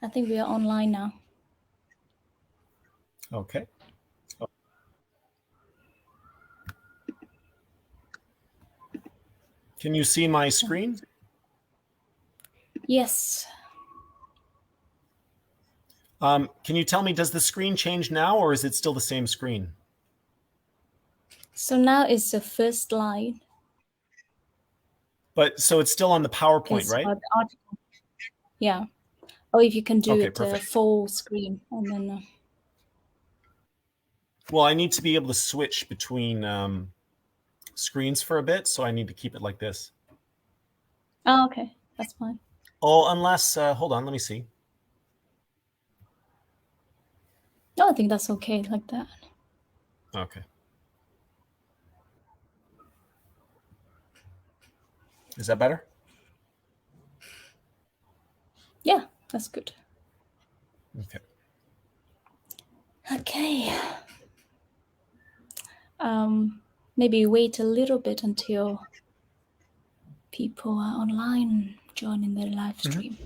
I think we are online now. Okay. Can you see my screen? Yes. Can you tell me, does the screen change now, or is it still the same screen? So now it's the first slide. But so it's still on the PowerPoint, It's right? about the article. Yeah. Or if you can do Okay, it perfect. full screen and then. Well, I need to be able to switch between screens for a bit, so I need to keep it like this. Oh, okay, that's fine. Oh, unless hold on, let me see. No, I think that's okay like that. Okay. Is that better? Yeah, that's good. Okay. Okay. Maybe wait a little bit until people are online joining the live stream.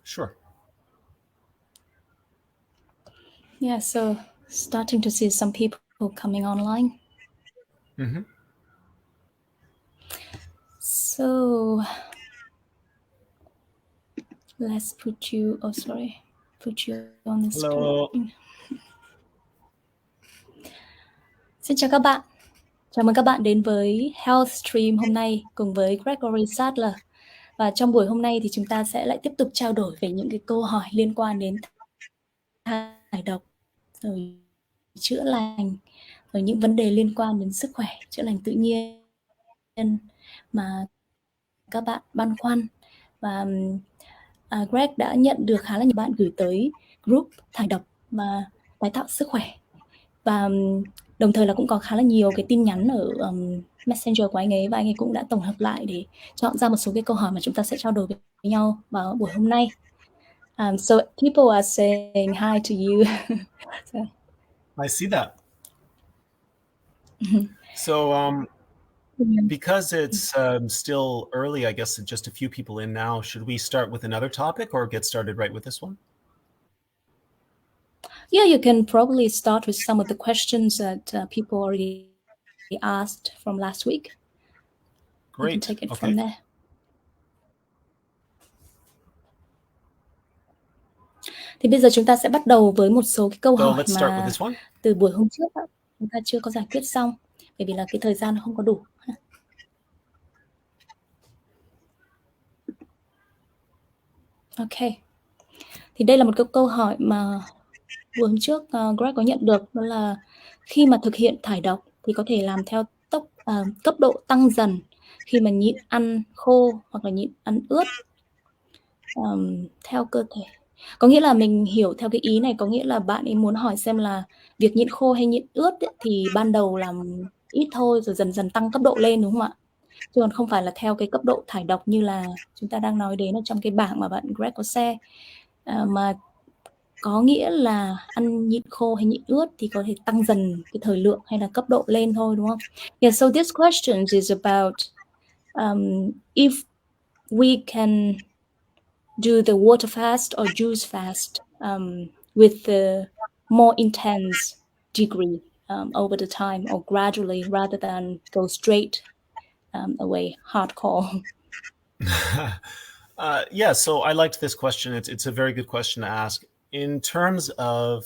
Sure. Yeah, so starting to see some people coming online. So let's put you on the Hello. screen. Xin chào các bạn. Chào mừng các bạn đến với Health Stream hôm nay cùng với Gregory Sadler. Và trong buổi hôm nay thì chúng ta sẽ lại tiếp tục trao đổi về những cái câu hỏi liên quan đến thải độc, rồi chữa lành, rồi những vấn đề liên quan đến sức khỏe, chữa lành tự nhiên mà các bạn băn khoăn. Và Greg đã nhận được khá là nhiều bạn gửi tới group thải độc và tái tạo sức khỏe. Và đồng thời là cũng có khá là nhiều cái tin nhắn ở Messenger của anh ấy, và anh ấy cũng đã tổng hợp lại để chọn ra một số cái câu hỏi mà chúng ta sẽ trao đổi với nhau vào buổi hôm nay. So people are saying hi to you. So. I see that. So because it's still early, I guess just a few people in now, should we start with another topic or get started right with this one? Yeah, you can probably start with some of the questions that people already asked from last week. Great. You can take it Okay. from there. Thì bây giờ chúng ta sẽ bắt đầu với một số cái câu hỏi mà từ buổi hôm trước chúng ta chưa có giải quyết xong, bởi vì là cái thời gian nó không có đủ. Ok. Thì đây là một cái câu hỏi mà buổi hôm trước Greg có nhận được, đó là khi mà thực hiện thải độc thì có thể làm theo cấp độ tăng dần khi mà nhịn ăn khô hoặc là nhịn ăn ướt theo cơ thể. Có nghĩa là mình hiểu theo cái ý này, có nghĩa là bạn ấy muốn hỏi xem là việc nhịn khô hay nhịn ướt ấy, thì ban đầu làm ít thôi rồi dần dần tăng cấp độ lên, đúng không ạ? Chứ còn không phải là theo cái cấp độ thải độc như là chúng ta đang nói đến ở trong cái bảng mà bạn Greg có share, mà có nghĩa là ăn nhịn khô hay nhịn ướt thì có thể tăng dần cái thời lượng hay là cấp độ lên thôi, đúng không? Yeah, so this question is about if we can do the water fast or juice fast with the more intense degree over the time, or gradually, rather than go straight away hardcore. Yeah, so I liked this question. It's a very good question to ask. In terms of,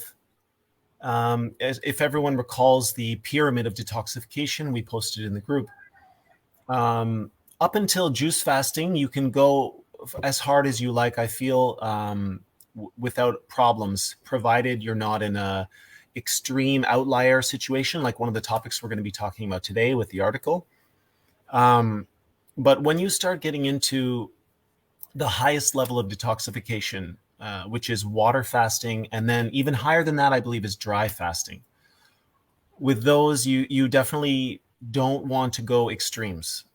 if everyone recalls the pyramid of detoxification we posted in the group, up until juice fasting, you can go as hard as you like, I feel, without problems, provided you're not in a extreme outlier situation like one of the topics we're going to be talking about today with the article. But when you start getting into the highest level of detoxification, which is water fasting, and then even higher than that, I believe, is dry fasting. With those, you definitely don't want to go extremes,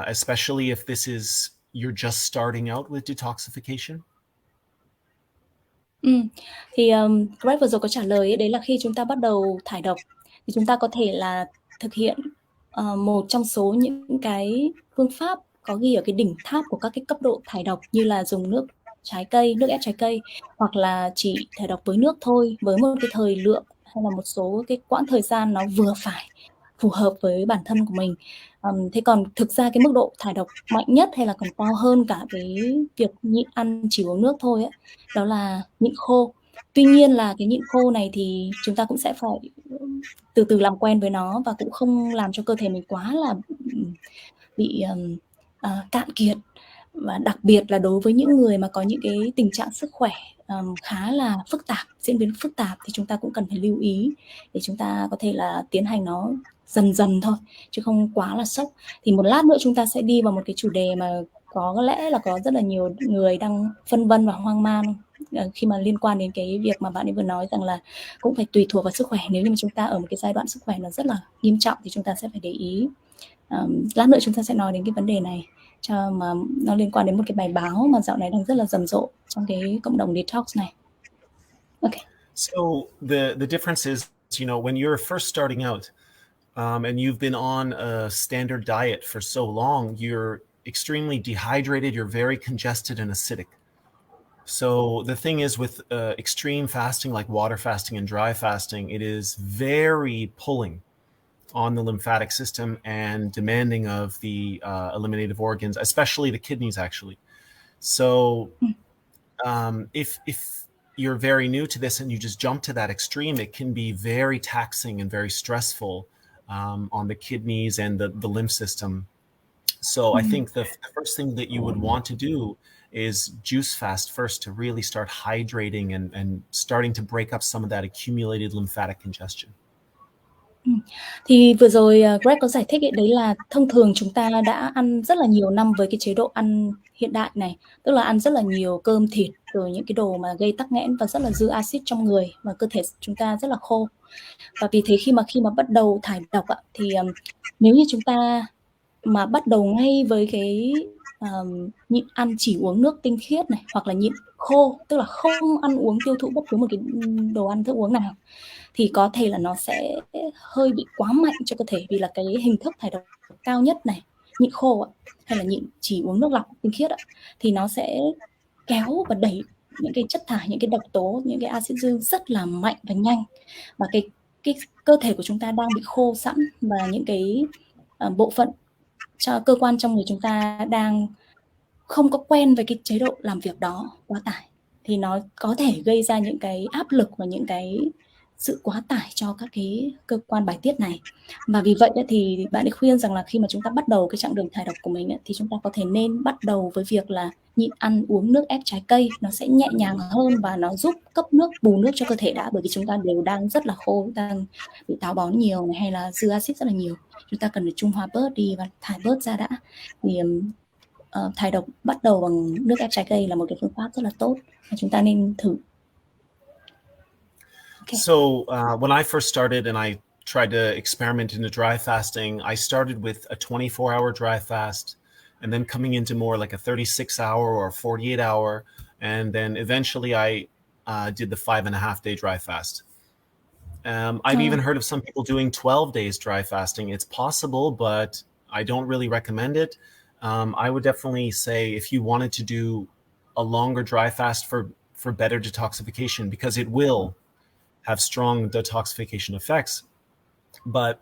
especially if this is you're just starting out with detoxification. Thì Greg vừa rồi có trả lời ấy, đấy là khi chúng ta bắt đầu thải độc thì chúng ta có thể là thực hiện một trong số những cái phương pháp có ghi ở cái đỉnh tháp của các cái cấp độ thải độc, như là dùng nước trái cây, nước ép trái cây, hoặc là chỉ thải độc với nước thôi, với một cái thời lượng hay là một số cái quãng thời gian nó vừa phải, phù hợp với bản thân của mình. Thế còn thực ra cái mức độ thải độc mạnh nhất hay là còn cao hơn cả cái việc nhịn ăn chỉ uống nước thôi ấy, đó là nhịn khô. Tuy nhiên là cái nhịn khô này thì chúng ta cũng sẽ phải từ từ làm quen với nó và cũng không làm cho cơ thể mình quá là bị cạn kiệt. Và đặc biệt là đối với những người mà có những cái tình trạng sức khỏe khá là phức tạp, diễn biến phức tạp, thì chúng ta cũng cần phải lưu ý để chúng ta có thể là tiến hành nó dần dần thôi, chứ không quá là sốc. Thì một lát nữa chúng ta sẽ đi vào một cái chủ đề mà có lẽ là có rất là nhiều người đang phân vân và hoang mang khi mà liên quan đến cái việc mà bạn ấy vừa nói rằng là cũng phải tùy thuộc vào sức khỏe. Nếu như mà chúng ta ở một cái giai đoạn sức khỏe nó rất là nghiêm trọng thì chúng ta sẽ phải để ý. Lát nữa chúng ta sẽ nói đến cái vấn đề này, cho mà nó liên quan đến một cái bài báo mà dạo này đang rất là rầm rộ trong cái cộng đồng detox này. Okay. So the difference is, when you're first starting out, and you've been on a standard diet for so long, you're extremely dehydrated, you're very congested and acidic. So the thing is with extreme fasting, like water fasting and dry fasting, it is very pulling on the lymphatic system and demanding of the eliminative organs, especially the kidneys, actually. So if you're very new to this and you just jump to that extreme, it can be very taxing and very stressful on the kidneys and the lymph system. So I think the first thing that you would want to do is juice fast first to really start hydrating and starting to break up some of that accumulated lymphatic congestion. Thì vừa rồi Greg có giải thích ấy, đấy là thông thường chúng ta đã ăn rất là nhiều năm với cái chế độ ăn hiện đại này, tức là ăn rất là nhiều cơm thịt, rồi những cái đồ mà gây tắc nghẽn và rất là dư axit trong người, và cơ thể chúng ta rất là khô. Và vì thế khi mà bắt đầu thải độc thì nếu như chúng ta mà bắt đầu ngay với cái nhịn ăn chỉ uống nước tinh khiết này, hoặc là nhịn khô, tức là không ăn uống tiêu thụ bất cứ một cái đồ ăn thức uống nào, thì có thể là nó sẽ hơi bị quá mạnh cho cơ thể, vì là cái hình thức thải độc cao nhất này, nhịn khô hay là nhịn chỉ uống nước lọc tinh khiết thì nó sẽ kéo và đẩy những cái chất thải, những cái độc tố, những cái axit dư rất là mạnh và nhanh, và cái cơ thể của chúng ta đang bị khô sẵn, và những cái bộ phận cơ quan trong người chúng ta đang không có quen với cái chế độ làm việc đó, quá tải, thì nó có thể gây ra những cái áp lực và những cái sự quá tải cho các cái cơ quan bài tiết này. Và vì vậy thì bạn ấy khuyên rằng là khi mà chúng ta bắt đầu cái chặng đường thải độc của mình thì chúng ta có thể nên bắt đầu với việc là nhịn ăn uống nước ép trái cây, nó sẽ nhẹ nhàng hơn và nó giúp cấp nước, bù nước cho cơ thể đã, bởi vì chúng ta đều đang rất là khô, đang bị táo bón nhiều này, hay là dư axit rất là nhiều, chúng ta cần phải trung hòa bớt đi và thải bớt ra đã. Thì thải độc bắt đầu bằng nước ép trái cây là một cái phương pháp rất là tốt và chúng ta nên thử. Okay. So when I first started and I tried to experiment into dry fasting, I started with a 24-hour dry fast, and then coming into more like a 36-hour or 48-hour, and then eventually I did the 5.5-day dry fast. I've even heard of some people doing 12 days dry fasting. It's possible, but I don't really recommend it. I would definitely say if you wanted to do a longer dry fast for better detoxification, because it will have strong detoxification effects, but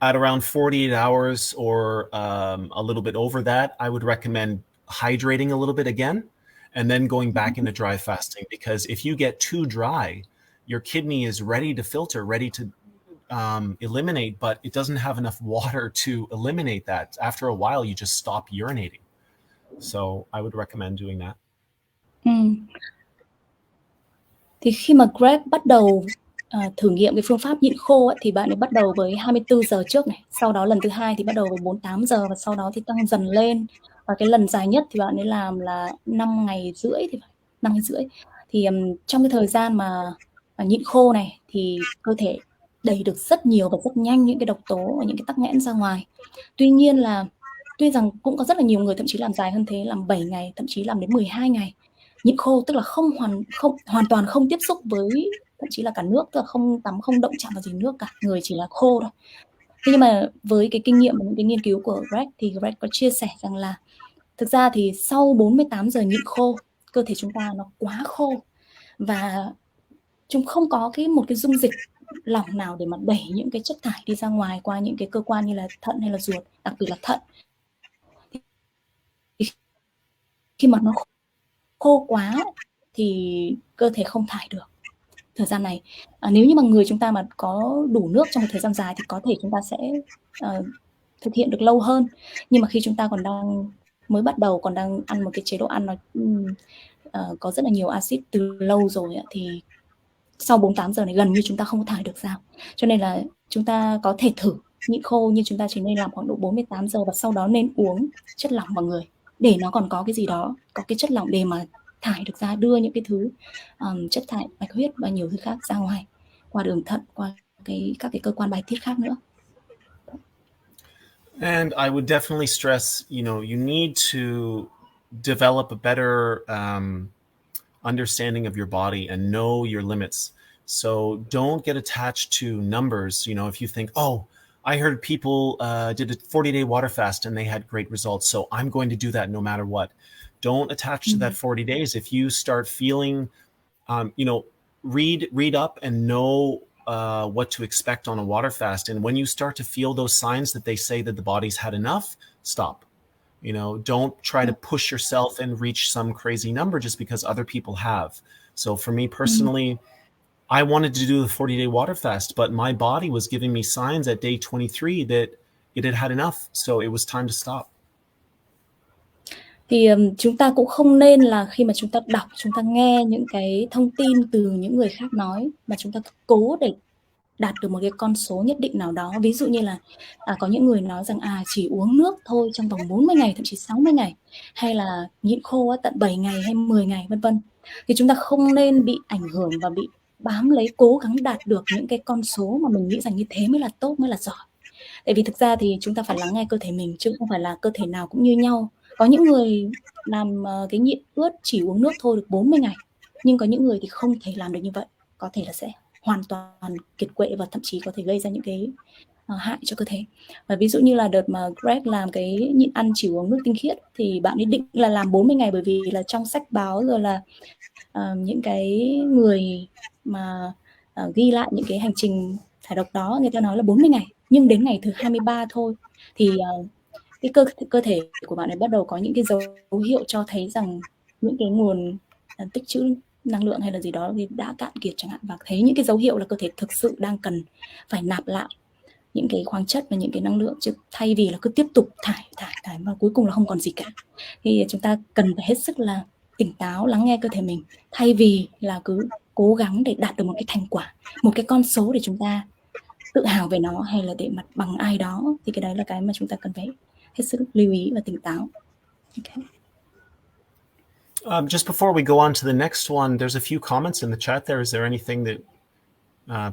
at around 48 hours or a little bit over that, I would recommend hydrating a little bit again and then going back into dry fasting, because if you get too dry, your kidney is ready to filter, ready to eliminate, but it doesn't have enough water to eliminate that. After a while, you just stop urinating. So I would recommend doing that. Thì khi mà Greg bắt đầu thử nghiệm cái phương pháp nhịn khô thì bạn ấy bắt đầu với 24 giờ trước này, sau đó lần thứ hai thì bắt đầu với 48 giờ, và sau đó thì tăng dần lên, và cái lần dài nhất thì bạn ấy làm là 5 ngày rưỡi thì trong cái thời gian mà nhịn khô này thì cơ thể đẩy được rất nhiều và rất nhanh những cái độc tố và những cái tắc nghẽn ra ngoài. Tuy rằng cũng có rất là nhiều người thậm chí làm dài hơn thế, làm 7 ngày, thậm chí làm đến 12 ngày nhịn khô, tức là hoàn toàn không tiếp xúc với thậm chí là cả nước, tức là không tắm, không động chạm vào gì nước cả, người chỉ là khô thôi. Thế nhưng mà với cái kinh nghiệm và những cái nghiên cứu của Greg thì Greg có chia sẻ rằng là thực ra thì sau 48 giờ nhịn khô cơ thể chúng ta nó quá khô và chúng không có một cái dung dịch lỏng nào để mà đẩy những cái chất thải đi ra ngoài qua những cái cơ quan như là thận hay là ruột, đặc biệt là thận. Khi mà nó khô quá thì cơ thể không thải được thời gian này. Nếu như mà người chúng ta mà có đủ nước trong một thời gian dài thì có thể chúng ta sẽ thực hiện được lâu hơn. Nhưng mà khi chúng ta còn đang mới bắt đầu, còn đang ăn một cái chế độ ăn nó có rất là nhiều axit từ lâu rồi thì sau 48 giờ này gần như chúng ta không có thải được ra. Cho nên là chúng ta có thể thử nhịn khô, nhưng chúng ta chỉ nên làm khoảng độ 48 giờ và sau đó nên uống chất lỏng vào người để nó còn có cái gì đó, có cái chất lỏng để mà thải được ra, đưa những cái thứ chất thải, bạch huyết và nhiều thứ khác ra ngoài qua đường thận, qua các cái cơ quan bài tiết khác nữa. And I would definitely stress, you need to develop a better understanding of your body and know your limits. So don't get attached to numbers. If you think, oh, I heard people did a 40-day water fast and they had great results, so I'm going to do that no matter what. Don't attach to that 40 days. If you start feeling, read up and know what to expect on a water fast. And when you start to feel those signs that they say that the body's had enough, stop. Don't try to push yourself and reach some crazy number just because other people have. So for me personally, I wanted to do the 40-day water fast, but my body was giving me signs at day 23 that it had had enough. So it was time to stop. Thì chúng ta cũng không nên là khi mà chúng ta đọc, chúng ta nghe những cái thông tin từ những người khác nói mà chúng ta cố để đạt được một cái con số nhất định nào đó. Ví dụ như là có những người nói rằng chỉ uống nước thôi trong vòng 40 ngày, thậm chí 60 ngày, hay là nhịn khô tận 7 ngày hay 10 ngày, vân vân. Thì chúng ta không nên bị ảnh hưởng và bị bám lấy, cố gắng đạt được những cái con số mà mình nghĩ rằng như thế mới là tốt, mới là giỏi. Tại vì thực ra thì chúng ta phải lắng nghe cơ thể mình, chứ không phải là cơ thể nào cũng như nhau. Có những người làm cái nhịn ướt chỉ uống nước thôi được 40 ngày, nhưng có những người thì không thể làm được như vậy, có thể là sẽ hoàn toàn kiệt quệ và thậm chí có thể gây ra những cái hại cho cơ thể. Và ví dụ như là đợt mà Greg làm cái nhịn ăn chỉ uống nước tinh khiết thì bạn ấy định là làm 40 ngày, bởi vì là trong sách báo rồi là những cái người mà ghi lại những cái hành trình thải độc đó, người ta nói là 40 ngày, nhưng đến ngày thứ 23 thôi thì cái cơ thể của bạn ấy bắt đầu có những cái dấu hiệu cho thấy rằng những cái nguồn tích trữ năng lượng hay là gì đó thì đã cạn kiệt chẳng hạn, và thấy những cái dấu hiệu là cơ thể thực sự đang cần phải nạp lại những cái khoáng chất và những cái năng lượng, chứ thay vì là cứ tiếp tục thải và cuối cùng là không còn gì cả. Thì chúng ta cần phải hết sức là tỉnh táo, lắng nghe cơ thể mình, thay vì là cứ cố gắng để đạt được một cái thành quả, một cái con số để chúng ta tự hào về nó hay là để mặt bằng ai đó. Thì cái đấy là cái mà chúng ta cần phải hết sức lưu ý và tỉnh táo. Okay. Just before we go on to the next one, there's a few comments in the chat there. Is there anything that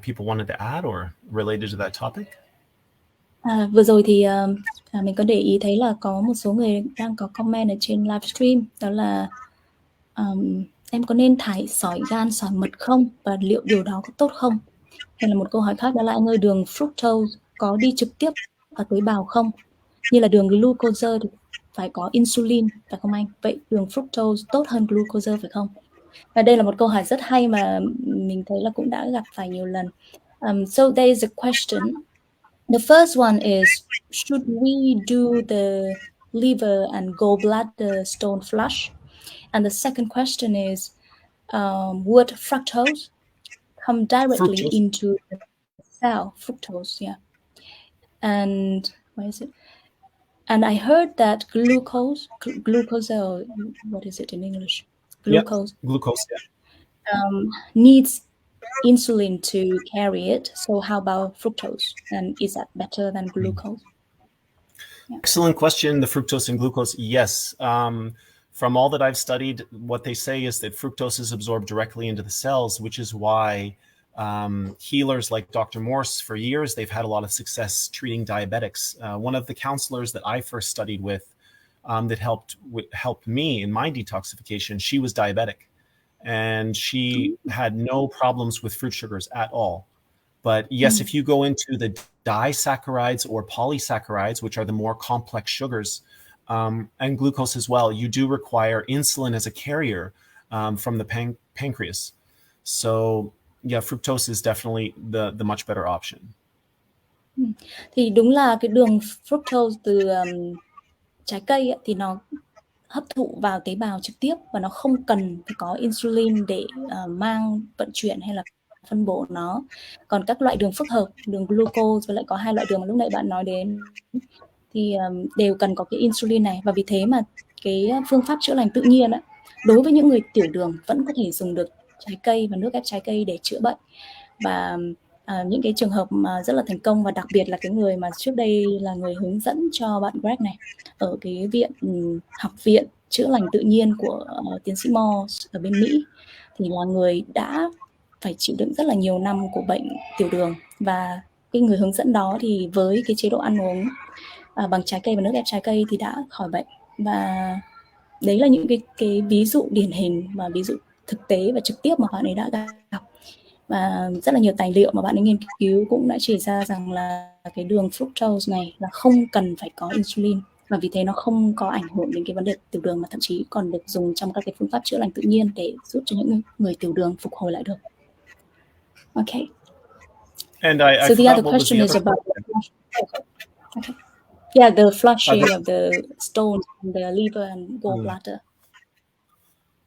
people wanted to add or related to that topic? Vừa rồi thì mình có để ý thấy là có một số người đang có comment ở trên livestream, đó là em có nên thải sỏi gan, sỏi mật không, và liệu điều đó có tốt không? Hay là một câu hỏi khác, đó là anh ơi, đường fructose có đi trực tiếp vào tế bào không? Như là đường glucose thì phải có insulin, phải không anh? Vậy đường fructose tốt hơn glucose phải không? Và đây là một câu hỏi rất hay mà mình thấy là cũng đã gặp phải nhiều lần. So there is a question. The first one is, should we do the liver and gallbladder stone flush? And the second question is, would fructose come directly into the cell? Fructose, yeah. And where is it? And I heard that glucose, or what is it in English? Glucose. Yep, glucose, yeah. Needs insulin to carry it. So how about fructose? And is that better than glucose? Yeah. Excellent question. The fructose and glucose, yes. From all that I've studied, what they say is that fructose is absorbed directly into the cells, which is why healers like Dr. Morse, for years, they've had a lot of success treating diabetics. One of the counselors that I first studied with that helped me in my detoxification, she was diabetic. And she had no problems with fruit sugars at all. But yes, if you go into the disaccharides or polysaccharides, which are the more complex sugars, and glucose as well, you do require insulin as a carrier from the pancreas. So yeah, fructose is definitely the much better option. Thì đúng là cái đường fructose từ trái cây ấy, thì nó hấp thụ vào tế bào trực tiếp và nó không cần phải có insulin để mang vận chuyển hay là phân bổ nó. Còn các loại đường phức hợp, đường glucose với lại có hai loại đường mà lúc nãy bạn nói đến thì đều cần có cái insulin này, và vì thế mà cái phương pháp chữa lành tự nhiên ấy, đối với những người tiểu đường vẫn có thể dùng được trái cây và nước ép trái cây để chữa bệnh. Và những cái trường hợp mà rất là thành công, và đặc biệt là cái người mà trước đây là người hướng dẫn cho bạn Greg này ở cái học viện chữa lành tự nhiên của tiến sĩ Moore ở bên Mỹ, thì là người đã phải chịu đựng rất là nhiều năm của bệnh tiểu đường, và cái người hướng dẫn đó thì với cái chế độ ăn uống bằng trái cây và nước ép trái cây thì đã khỏi bệnh. Và đấy là những cái ví dụ điển hình và ví dụ thực tế và trực tiếp mà bạn ấy đã gặp. Và rất là nhiều tài liệu mà bạn ấy nghiên cứu cũng đã chỉ ra rằng là cái đường fructose này là không cần phải có insulin, và vì thế nó không có ảnh hưởng đến cái vấn đề tiểu đường, mà thậm chí còn được dùng trong các cái phương pháp chữa lành tự nhiên để giúp cho những người tiểu đường phục hồi lại được. Okay. And I So the forgot other what was question the is other about okay. Yeah, the flushing of the stones in the liver and gallbladder.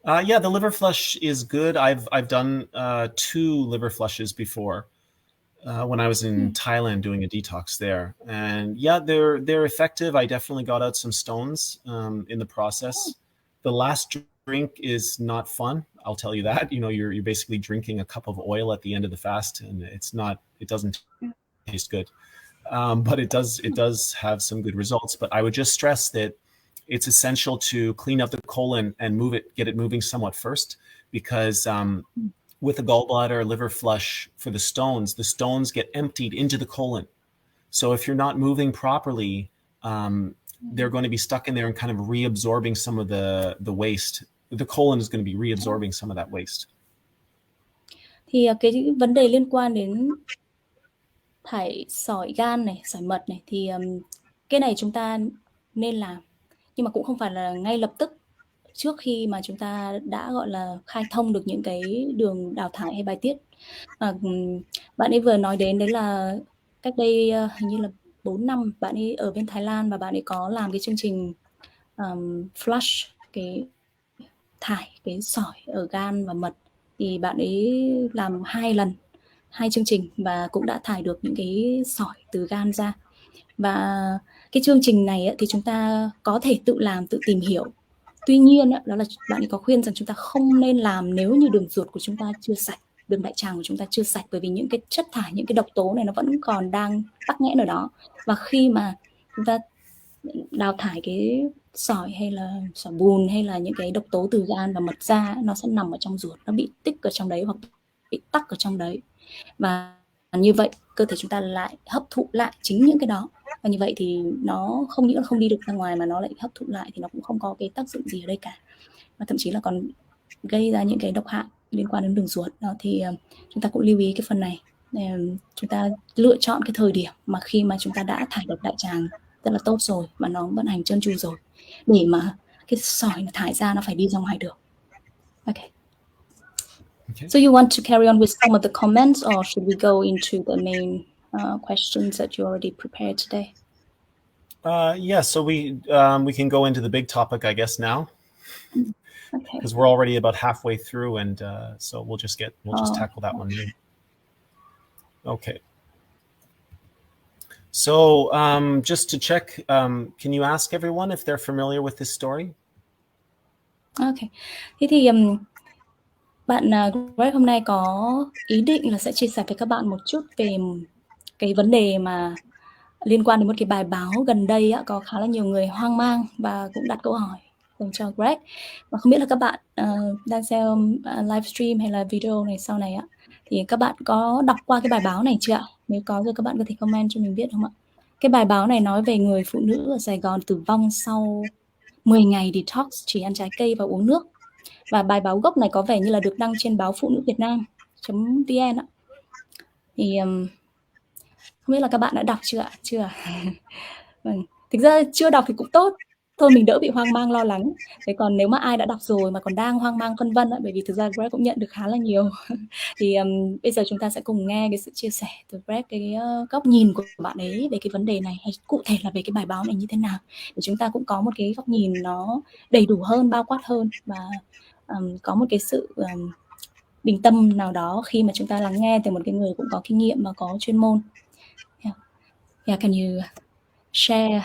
Yeah, the liver flush is good. I've done 2 liver flushes before when I was in Thailand doing a detox there, and yeah, they're effective. I definitely got out some stones in the process. The last drink is not fun, I'll tell you that. You know, you're basically drinking a cup of oil at the end of the fast, and it doesn't taste good. But it does have some good results. But I would just stress that it's essential to clean up the colon and get it moving somewhat first, because with a gallbladder or liver flush for the stones get emptied into the colon. So if you're not moving properly, they're going to be stuck in there and kind of reabsorbing some of the waste. The colon is going to be reabsorbing some of that waste. Thì cái vấn đề liên quan đến thải sỏi gan này, sỏi mật này, thì cái này chúng ta nên làm, nhưng mà cũng không phải là ngay lập tức trước khi mà chúng ta đã gọi là khai thông được những cái đường đào thải hay bài tiết. Bạn ấy vừa nói đến đấy là cách đây hình như là 4 năm bạn ấy ở bên Thái Lan, và bạn ấy có làm cái chương trình flush, cái thải cái sỏi ở gan và mật, thì bạn ấy làm 2 lần, 2 chương trình, và cũng đã thải được những cái sỏi từ gan ra. Và cái chương trình này thì chúng ta có thể tự làm, tự tìm hiểu. Tuy nhiên đó là bạn ấy có khuyên rằng chúng ta không nên làm nếu như đường ruột của chúng ta chưa sạch, đường đại tràng của chúng ta chưa sạch, bởi vì những cái chất thải, những cái độc tố này nó vẫn còn đang tắc nghẽn ở đó. Và khi mà chúng ta đào thải cái sỏi hay là sỏi bùn hay là những cái độc tố từ gan và mật ra, nó sẽ nằm ở trong ruột, nó bị tích ở trong đấy hoặc bị tắc ở trong đấy. Và như vậy cơ thể chúng ta lại hấp thụ lại chính những cái đó, và như vậy thì nó không những là không đi được ra ngoài mà nó lại hấp thụ lại, thì nó cũng không có cái tác dụng gì ở đây cả, và thậm chí là còn gây ra những cái độc hại liên quan đến đường ruột đó. Thì chúng ta cũng lưu ý cái phần này. Chúng ta lựa chọn cái thời điểm mà khi mà chúng ta đã thải độc đại tràng rất là tốt rồi và nó vận hành trơn tru rồi, để mà cái sỏi nó thải ra nó phải đi ra ngoài được. Okay. So you want to carry on with some of the comments, or should we go into the main questions that you already prepared today? Yeah, so we can go into the big topic, I guess, now. Okay. Because we're already about halfway through, and so we'll just tackle that one. Okay. So just to check, can you ask everyone if they're familiar with this story? Okay. Thế thì bạn Greg hôm nay có ý định là sẽ chia sẻ với các bạn một chút về cái vấn đề mà liên quan đến một cái bài báo gần đây có khá là nhiều người hoang mang và cũng đặt câu hỏi dành cho Greg. Và không biết là các bạn đang xem livestream hay là video này sau này thì các bạn có đọc qua cái bài báo này chưa ạ? Nếu có rồi các bạn có thể comment cho mình biết không ạ? Cái bài báo này nói về người phụ nữ ở Sài Gòn tử vong sau 10 ngày detox chỉ ăn trái cây và uống nước. Và bài báo gốc này có vẻ như là được đăng trên báo Phụ nữ Việt Nam.vn ạ. Thì không biết là các bạn đã đọc chưa ạ? Chưa. Vâng. Thực ra chưa đọc thì cũng tốt. thôi mình đỡ bị hoang mang lo lắng. Thế còn nếu mà ai đã đọc rồi mà còn đang hoang mang phân vân á, bởi vì thực ra Greg cũng nhận được khá là nhiều thì bây giờ chúng ta sẽ cùng nghe cái sự chia sẻ từ Greg, cái góc nhìn của bạn ấy về cái vấn đề này, hay cụ thể là về cái bài báo này như thế nào, để chúng ta cũng có một cái góc nhìn nó đầy đủ hơn, bao quát hơn, và có một cái sự bình tâm nào đó khi mà chúng ta lắng nghe từ một cái người cũng có kinh nghiệm và có chuyên môn. Yeah, can you share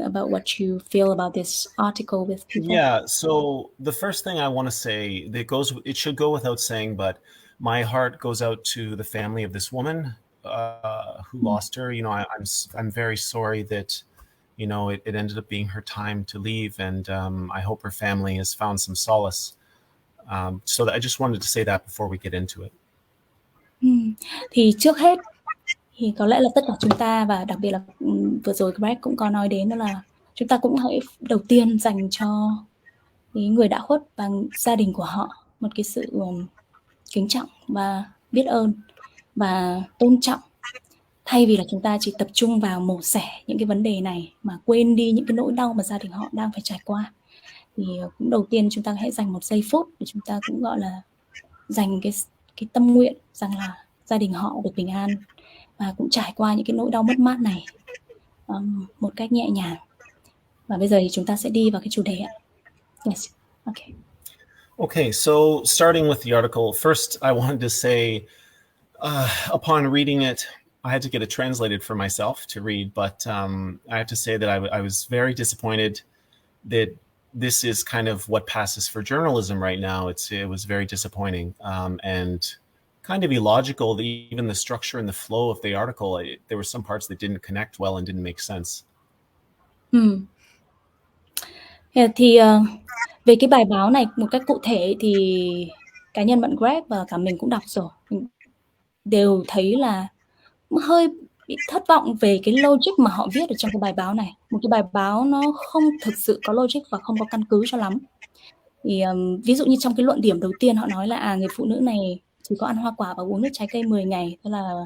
about what you feel about this article with people? Yeah. So the first thing I want to say that goes, it should go without saying, but my heart goes out to the family of this woman who lost her. You know, I'm very sorry that, you know, it ended up being her time to leave, and I hope her family has found some solace. So that I just wanted to say that before we get into it. Thì trước hết thì có lẽ là tất cả chúng ta, và đặc biệt là vừa rồi Greg cũng có nói đến, đó là chúng ta cũng hãy đầu tiên dành cho cái người đã khuất và gia đình của họ một cái sự kính trọng và biết ơn và tôn trọng, thay vì là chúng ta chỉ tập trung vào mổ xẻ những cái vấn đề này mà quên đi những cái nỗi đau mà gia đình họ đang phải trải qua. Thì cũng đầu tiên chúng ta hãy dành một giây phút để chúng ta cũng gọi là dành cái tâm nguyện rằng là gia đình họ được bình an và cũng trải qua những cái nỗi đau mất mát này một cách nhẹ nhàng. Và bây giờ thì chúng ta sẽ đi vào cái chủ đề ạ. Yes. Okay. Okay, so starting with the article, first I wanted to say, upon reading it, I had to get it translated for myself to read, but I have to say that I was very disappointed that this is kind of what passes for journalism right now. It was very disappointing and kind of illogical. Even the structure and the flow of the article, there were some parts that didn't connect well and didn't make sense. Thì về cái bài báo này một cách cụ thể thì cá nhân bạn Greg và cả mình cũng đọc rồi, mình đều thấy là hơi bị thất vọng về cái logic mà họ viết ở trong cái bài báo này. Một cái bài báo nó không thực sự có logic và không có căn cứ cho lắm. Thì ví dụ như trong cái luận điểm đầu tiên họ nói là người phụ nữ này chỉ có ăn hoa quả và uống nước trái cây 10 ngày, thế là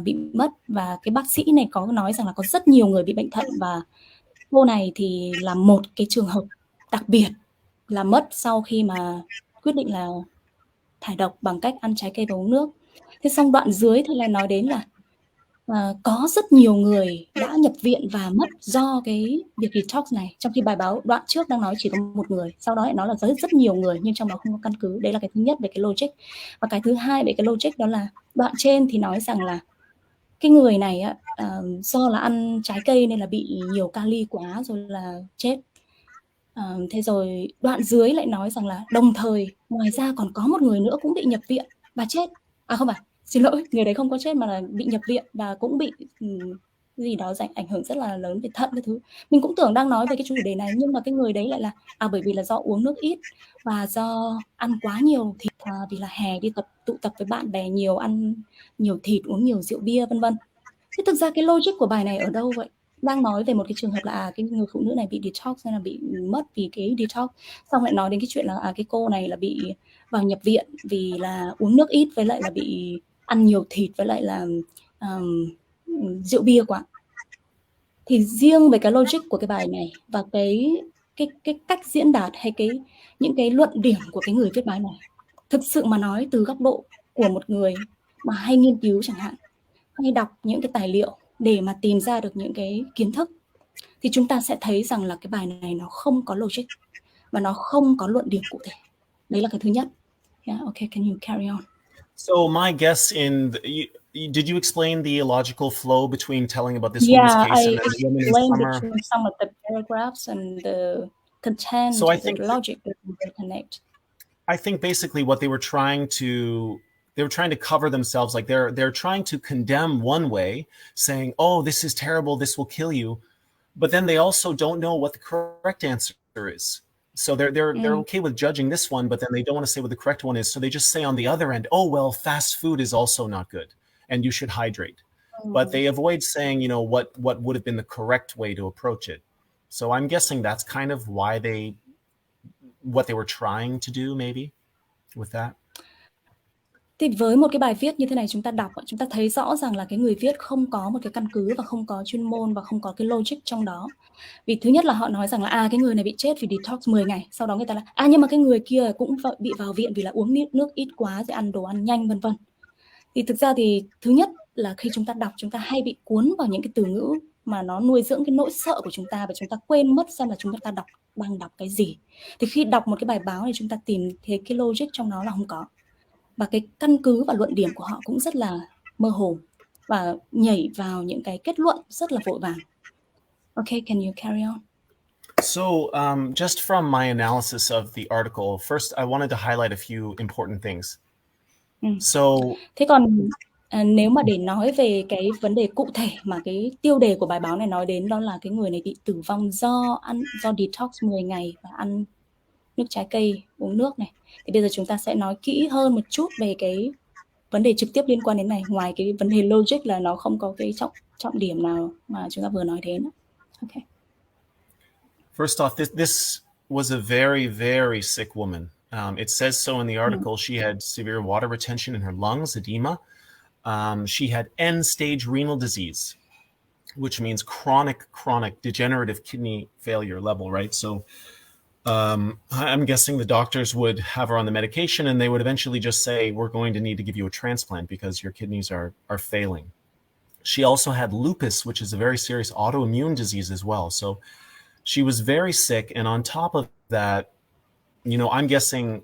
bị mất. Và cái bác sĩ này có nói rằng là có rất nhiều người bị bệnh thận, và cô này thì là một cái trường hợp đặc biệt là mất sau khi mà quyết định là thải độc bằng cách ăn trái cây và uống nước. Thế xong đoạn dưới thì lại nói đến là có rất nhiều người đã nhập viện và mất do cái việc detox này, trong khi bài báo đoạn trước đang nói chỉ có một người, sau đó lại nói là rất nhiều người nhưng trong đó không có căn cứ. Đấy là cái thứ nhất về cái logic. Và cái thứ hai về cái logic đó là đoạn trên thì nói rằng là cái người này do là ăn trái cây nên là bị nhiều kali quá rồi là chết. Thế rồi đoạn dưới lại nói rằng là đồng thời ngoài ra còn có một người nữa cũng bị nhập viện và chết. Không phải, xin lỗi, người đấy không có chết mà là bị nhập viện và cũng bị gì đó ảnh hưởng rất là lớn về thận cái thứ. Mình cũng tưởng đang nói về cái chủ đề này, nhưng mà cái người đấy lại là bởi vì là do uống nước ít và do ăn quá nhiều thịt, vì là hè đi tụ tập với bạn bè nhiều, ăn nhiều thịt, uống nhiều rượu bia vân vân. Thế thực ra cái logic của bài này ở đâu vậy? Đang nói về một cái trường hợp là cái người phụ nữ này bị detox nên là bị mất vì cái detox, xong lại nói đến cái chuyện là cái cô này là bị vào nhập viện vì là uống nước ít, với lại là bị ăn nhiều thịt, với lại là rượu bia quá. Thì riêng về cái logic của cái bài này và cái cách diễn đạt hay những cái luận điểm của cái người viết bài này, thực sự mà nói từ góc độ của một người mà hay nghiên cứu chẳng hạn, hay đọc những cái tài liệu để mà tìm ra được những cái kiến thức, thì chúng ta sẽ thấy rằng là cái bài này nó không có logic và nó không có luận điểm cụ thể. Đấy là cái thứ nhất. Yeah, okay, can you carry on? So my guess did you explain the illogical flow between telling about this woman's case and then the woman in summer? Between some of the paragraphs and the content, so I think the logic that they connect. I think basically what they were trying to cover themselves, like they're trying to condemn one way, saying, "Oh, this is terrible, this will kill you," but then they also don't know what the correct answer is. So they're okay with judging this one, but then they don't want to say what the correct one is. So they just say on the other end, "Oh, well, fast food is also not good, and you should hydrate." But they avoid saying, you know, what would have been the correct way to approach it. So I'm guessing that's kind of why what they were trying to do, maybe, with that. Thì với một cái bài viết như thế này chúng ta đọc, chúng ta thấy rõ rằng là cái người viết không có một cái căn cứ và không có chuyên môn và không có cái logic trong đó. Vì thứ nhất là họ nói rằng là cái người này bị chết vì detox 10 ngày, sau đó người ta là nhưng mà cái người kia cũng bị vào viện vì là uống nước ít quá rồi ăn đồ ăn nhanh vân vân. Thì thực ra thì thứ nhất là khi chúng ta đọc chúng ta hay bị cuốn vào những cái từ ngữ mà nó nuôi dưỡng cái nỗi sợ của chúng ta và chúng ta quên mất xem là chúng ta đang đọc cái gì. Thì khi đọc một cái bài báo này chúng ta tìm thấy cái logic trong nó là không có. Và cái căn cứ và luận điểm của họ cũng rất là mơ hồ và nhảy vào những cái kết luận rất là vội vàng. Okay, can you carry on? So, just from my analysis of the article, first I wanted to highlight a few important things. So, thế còn nếu mà để nói về cái vấn đề cụ thể mà cái tiêu đề của bài báo này nói đến, đó là cái người này bị tử vong do detox 10 ngày và ăn nước trái cây, uống nước này. Thì bây giờ chúng ta sẽ nói kỹ hơn một chút về cái vấn đề trực tiếp liên quan đến này, ngoài cái vấn đề logic là nó không có cái trọng điểm nào mà chúng ta vừa nói đến. Okay. First off, this was a very, very sick woman. It says so in the article. She had severe water retention in her lungs, edema. She had end-stage renal disease, which means chronic degenerative kidney failure level, right? So I'm guessing the doctors would have her on the medication and they would eventually just say, we're going to need to give you a transplant because your kidneys are failing. She also had lupus, which is a very serious autoimmune disease as well. So she was very sick. And on top of that, I'm guessing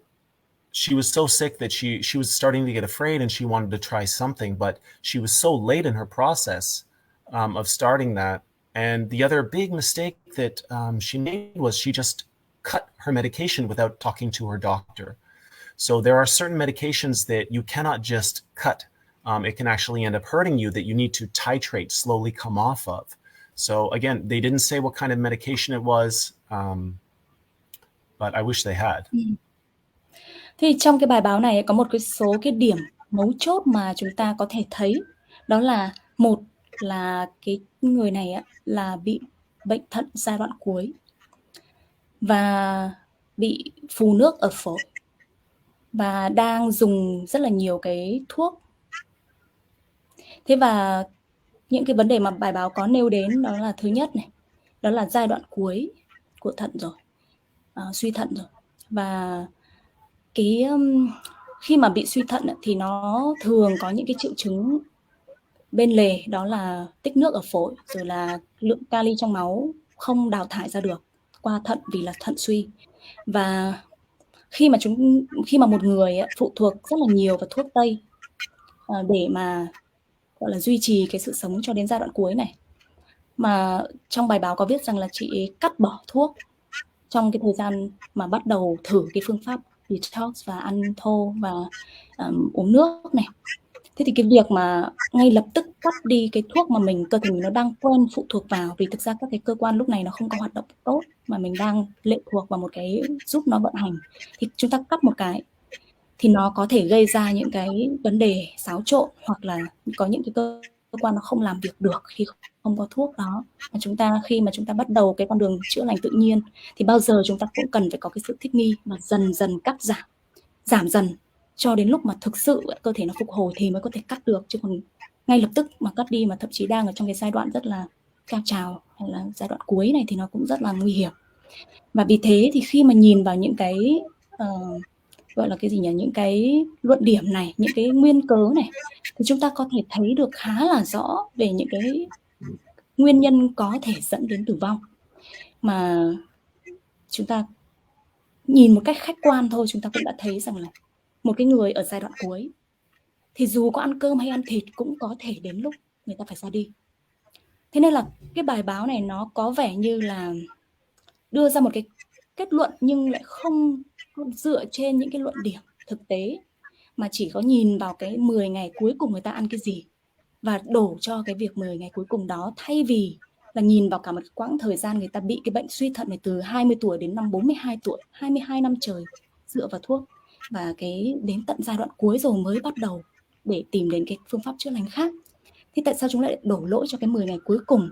she was so sick that she was starting to get afraid and she wanted to try something, but she was so late in her process of starting that. And the other big mistake that she made was she just cut her medication without talking to her doctor. So there are certain medications that you cannot just cut. It can actually end up hurting you, that you need to titrate, slowly come off of. So again, they didn't say what kind of medication it was, but I wish they had. Thì trong cái bài báo này có một cái số cái điểm mấu chốt mà chúng ta có thể thấy, đó là một là cái người này là bị bệnh thận giai đoạn cuối và bị phù nước ở phổi và đang dùng rất là nhiều cái thuốc. Thế và những cái vấn đề mà bài báo có nêu đến đó là thứ nhất này, đó là giai đoạn cuối của thận rồi, suy thận rồi. Và cái khi mà bị suy thận thì nó thường có những cái triệu chứng bên lề, đó là tích nước ở phổi, rồi là lượng kali trong máu không đào thải ra được qua thận vì là thận suy. Và khi mà một người phụ thuộc rất là nhiều vào thuốc tây để mà gọi là duy trì cái sự sống cho đến giai đoạn cuối này, mà trong bài báo có viết rằng là chị cắt bỏ thuốc trong cái thời gian mà bắt đầu thử cái phương pháp detox và ăn thô và uống nước này. Thế thì cái việc mà ngay lập tức cắt đi cái thuốc mà cơ thể mình nó đang quen phụ thuộc vào, vì thực ra các cái cơ quan lúc này nó không có hoạt động tốt mà mình đang lệ thuộc vào một cái giúp nó vận hành, thì chúng ta cắt một cái thì nó có thể gây ra những cái vấn đề xáo trộn, hoặc là có những cái cơ quan nó không làm việc được khi không có thuốc đó. Mà khi mà chúng ta bắt đầu cái con đường chữa lành tự nhiên thì bao giờ chúng ta cũng cần phải có cái sự thích nghi và dần dần cắt giảm dần cho đến lúc mà thực sự cơ thể nó phục hồi thì mới có thể cắt được, chứ còn ngay lập tức mà cắt đi mà thậm chí đang ở trong cái giai đoạn rất là cao trào hay là giai đoạn cuối này thì nó cũng rất là nguy hiểm. Và vì thế thì khi mà nhìn vào những cái gọi là cái gì nhỉ, những cái luận điểm này, những cái nguyên cớ này, thì chúng ta có thể thấy được khá là rõ về những cái nguyên nhân có thể dẫn đến tử vong. Mà chúng ta nhìn một cách khách quan thôi, chúng ta cũng đã thấy rằng là một cái người ở giai đoạn cuối thì dù có ăn cơm hay ăn thịt cũng có thể đến lúc người ta phải ra đi. Thế nên là cái bài báo này nó có vẻ như là đưa ra một cái kết luận nhưng lại không dựa trên những cái luận điểm thực tế, mà chỉ có nhìn vào cái 10 ngày cuối cùng người ta ăn cái gì và đổ cho cái việc 10 ngày cuối cùng đó, thay vì là nhìn vào cả một quãng thời gian người ta bị cái bệnh suy thận này từ 20 tuổi đến năm 42 tuổi, 22 năm trời dựa vào thuốc, và cái đến tận giai đoạn cuối rồi mới bắt đầu để tìm đến cái phương pháp chữa lành khác. Thì tại sao chúng lại đổ lỗi cho cái 10 ngày cuối cùng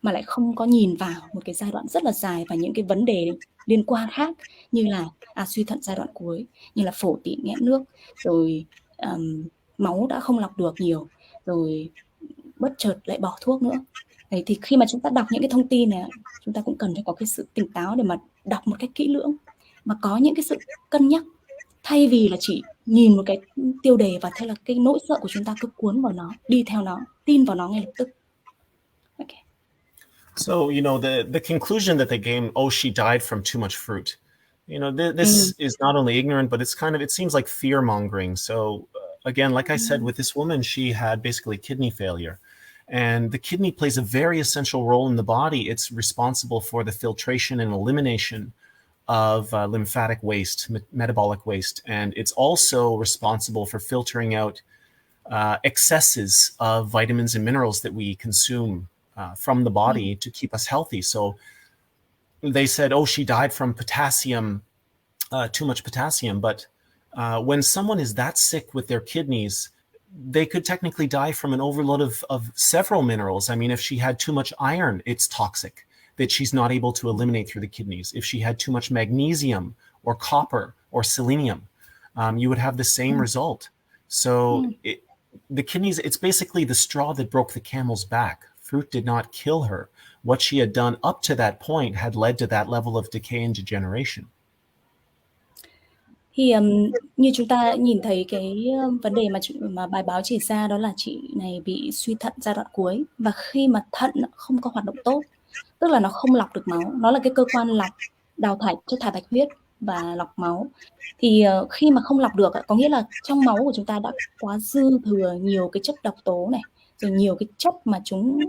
mà lại không có nhìn vào một cái giai đoạn rất là dài và những cái vấn đề liên quan khác như là suy thận giai đoạn cuối, như là phổi tị nghẽn nước, rồi máu đã không lọc được nhiều, rồi bất chợt lại bỏ thuốc nữa. Đấy, thì khi mà chúng ta đọc những cái thông tin này, chúng ta cũng cần phải có cái sự tỉnh táo để mà đọc một cách kỹ lưỡng, mà có những cái sự cân nhắc, thay vì là chỉ nhìn một cái tiêu đề và thế là cái nỗi sợ của chúng ta cứ cuốn vào nó, đi theo nó, tin vào nó ngay lập tức. Okay. So, the conclusion that they gave, oh, she died from too much fruit. This is not only ignorant, but it seems like fear mongering. So, again, like I said, with this woman, she had basically kidney failure. And the kidney plays a very essential role in the body. It's responsible for the filtration and elimination of lymphatic waste, metabolic waste. And it's also responsible for filtering out excesses of vitamins and minerals that we consume from the body to keep us healthy. So they said, oh, she died from potassium, too much potassium. But when someone is that sick with their kidneys, they could technically die from an overload of several minerals. I mean, if she had too much iron, it's toxic that she's not able to eliminate through the kidneys. If she had too much magnesium or copper or selenium, you would have the same result. So the kidneys, it's basically the straw that broke the camel's back. Fruit did not kill her. What she had done up to that point had led to that level of decay and degeneration. Thì như chúng ta nhìn thấy cái vấn đề mà bài báo chỉ ra, đó là chị này bị suy thận giai đoạn cuối, và khi mà thận không có hoạt động tốt, tức là nó không lọc được máu, nó là cái cơ quan lọc, đào thải chất thải bạch huyết và lọc máu. Thì khi mà không lọc được, có nghĩa là trong máu của chúng ta đã quá dư thừa nhiều cái chất độc tố này, rồi nhiều cái chất mà chúng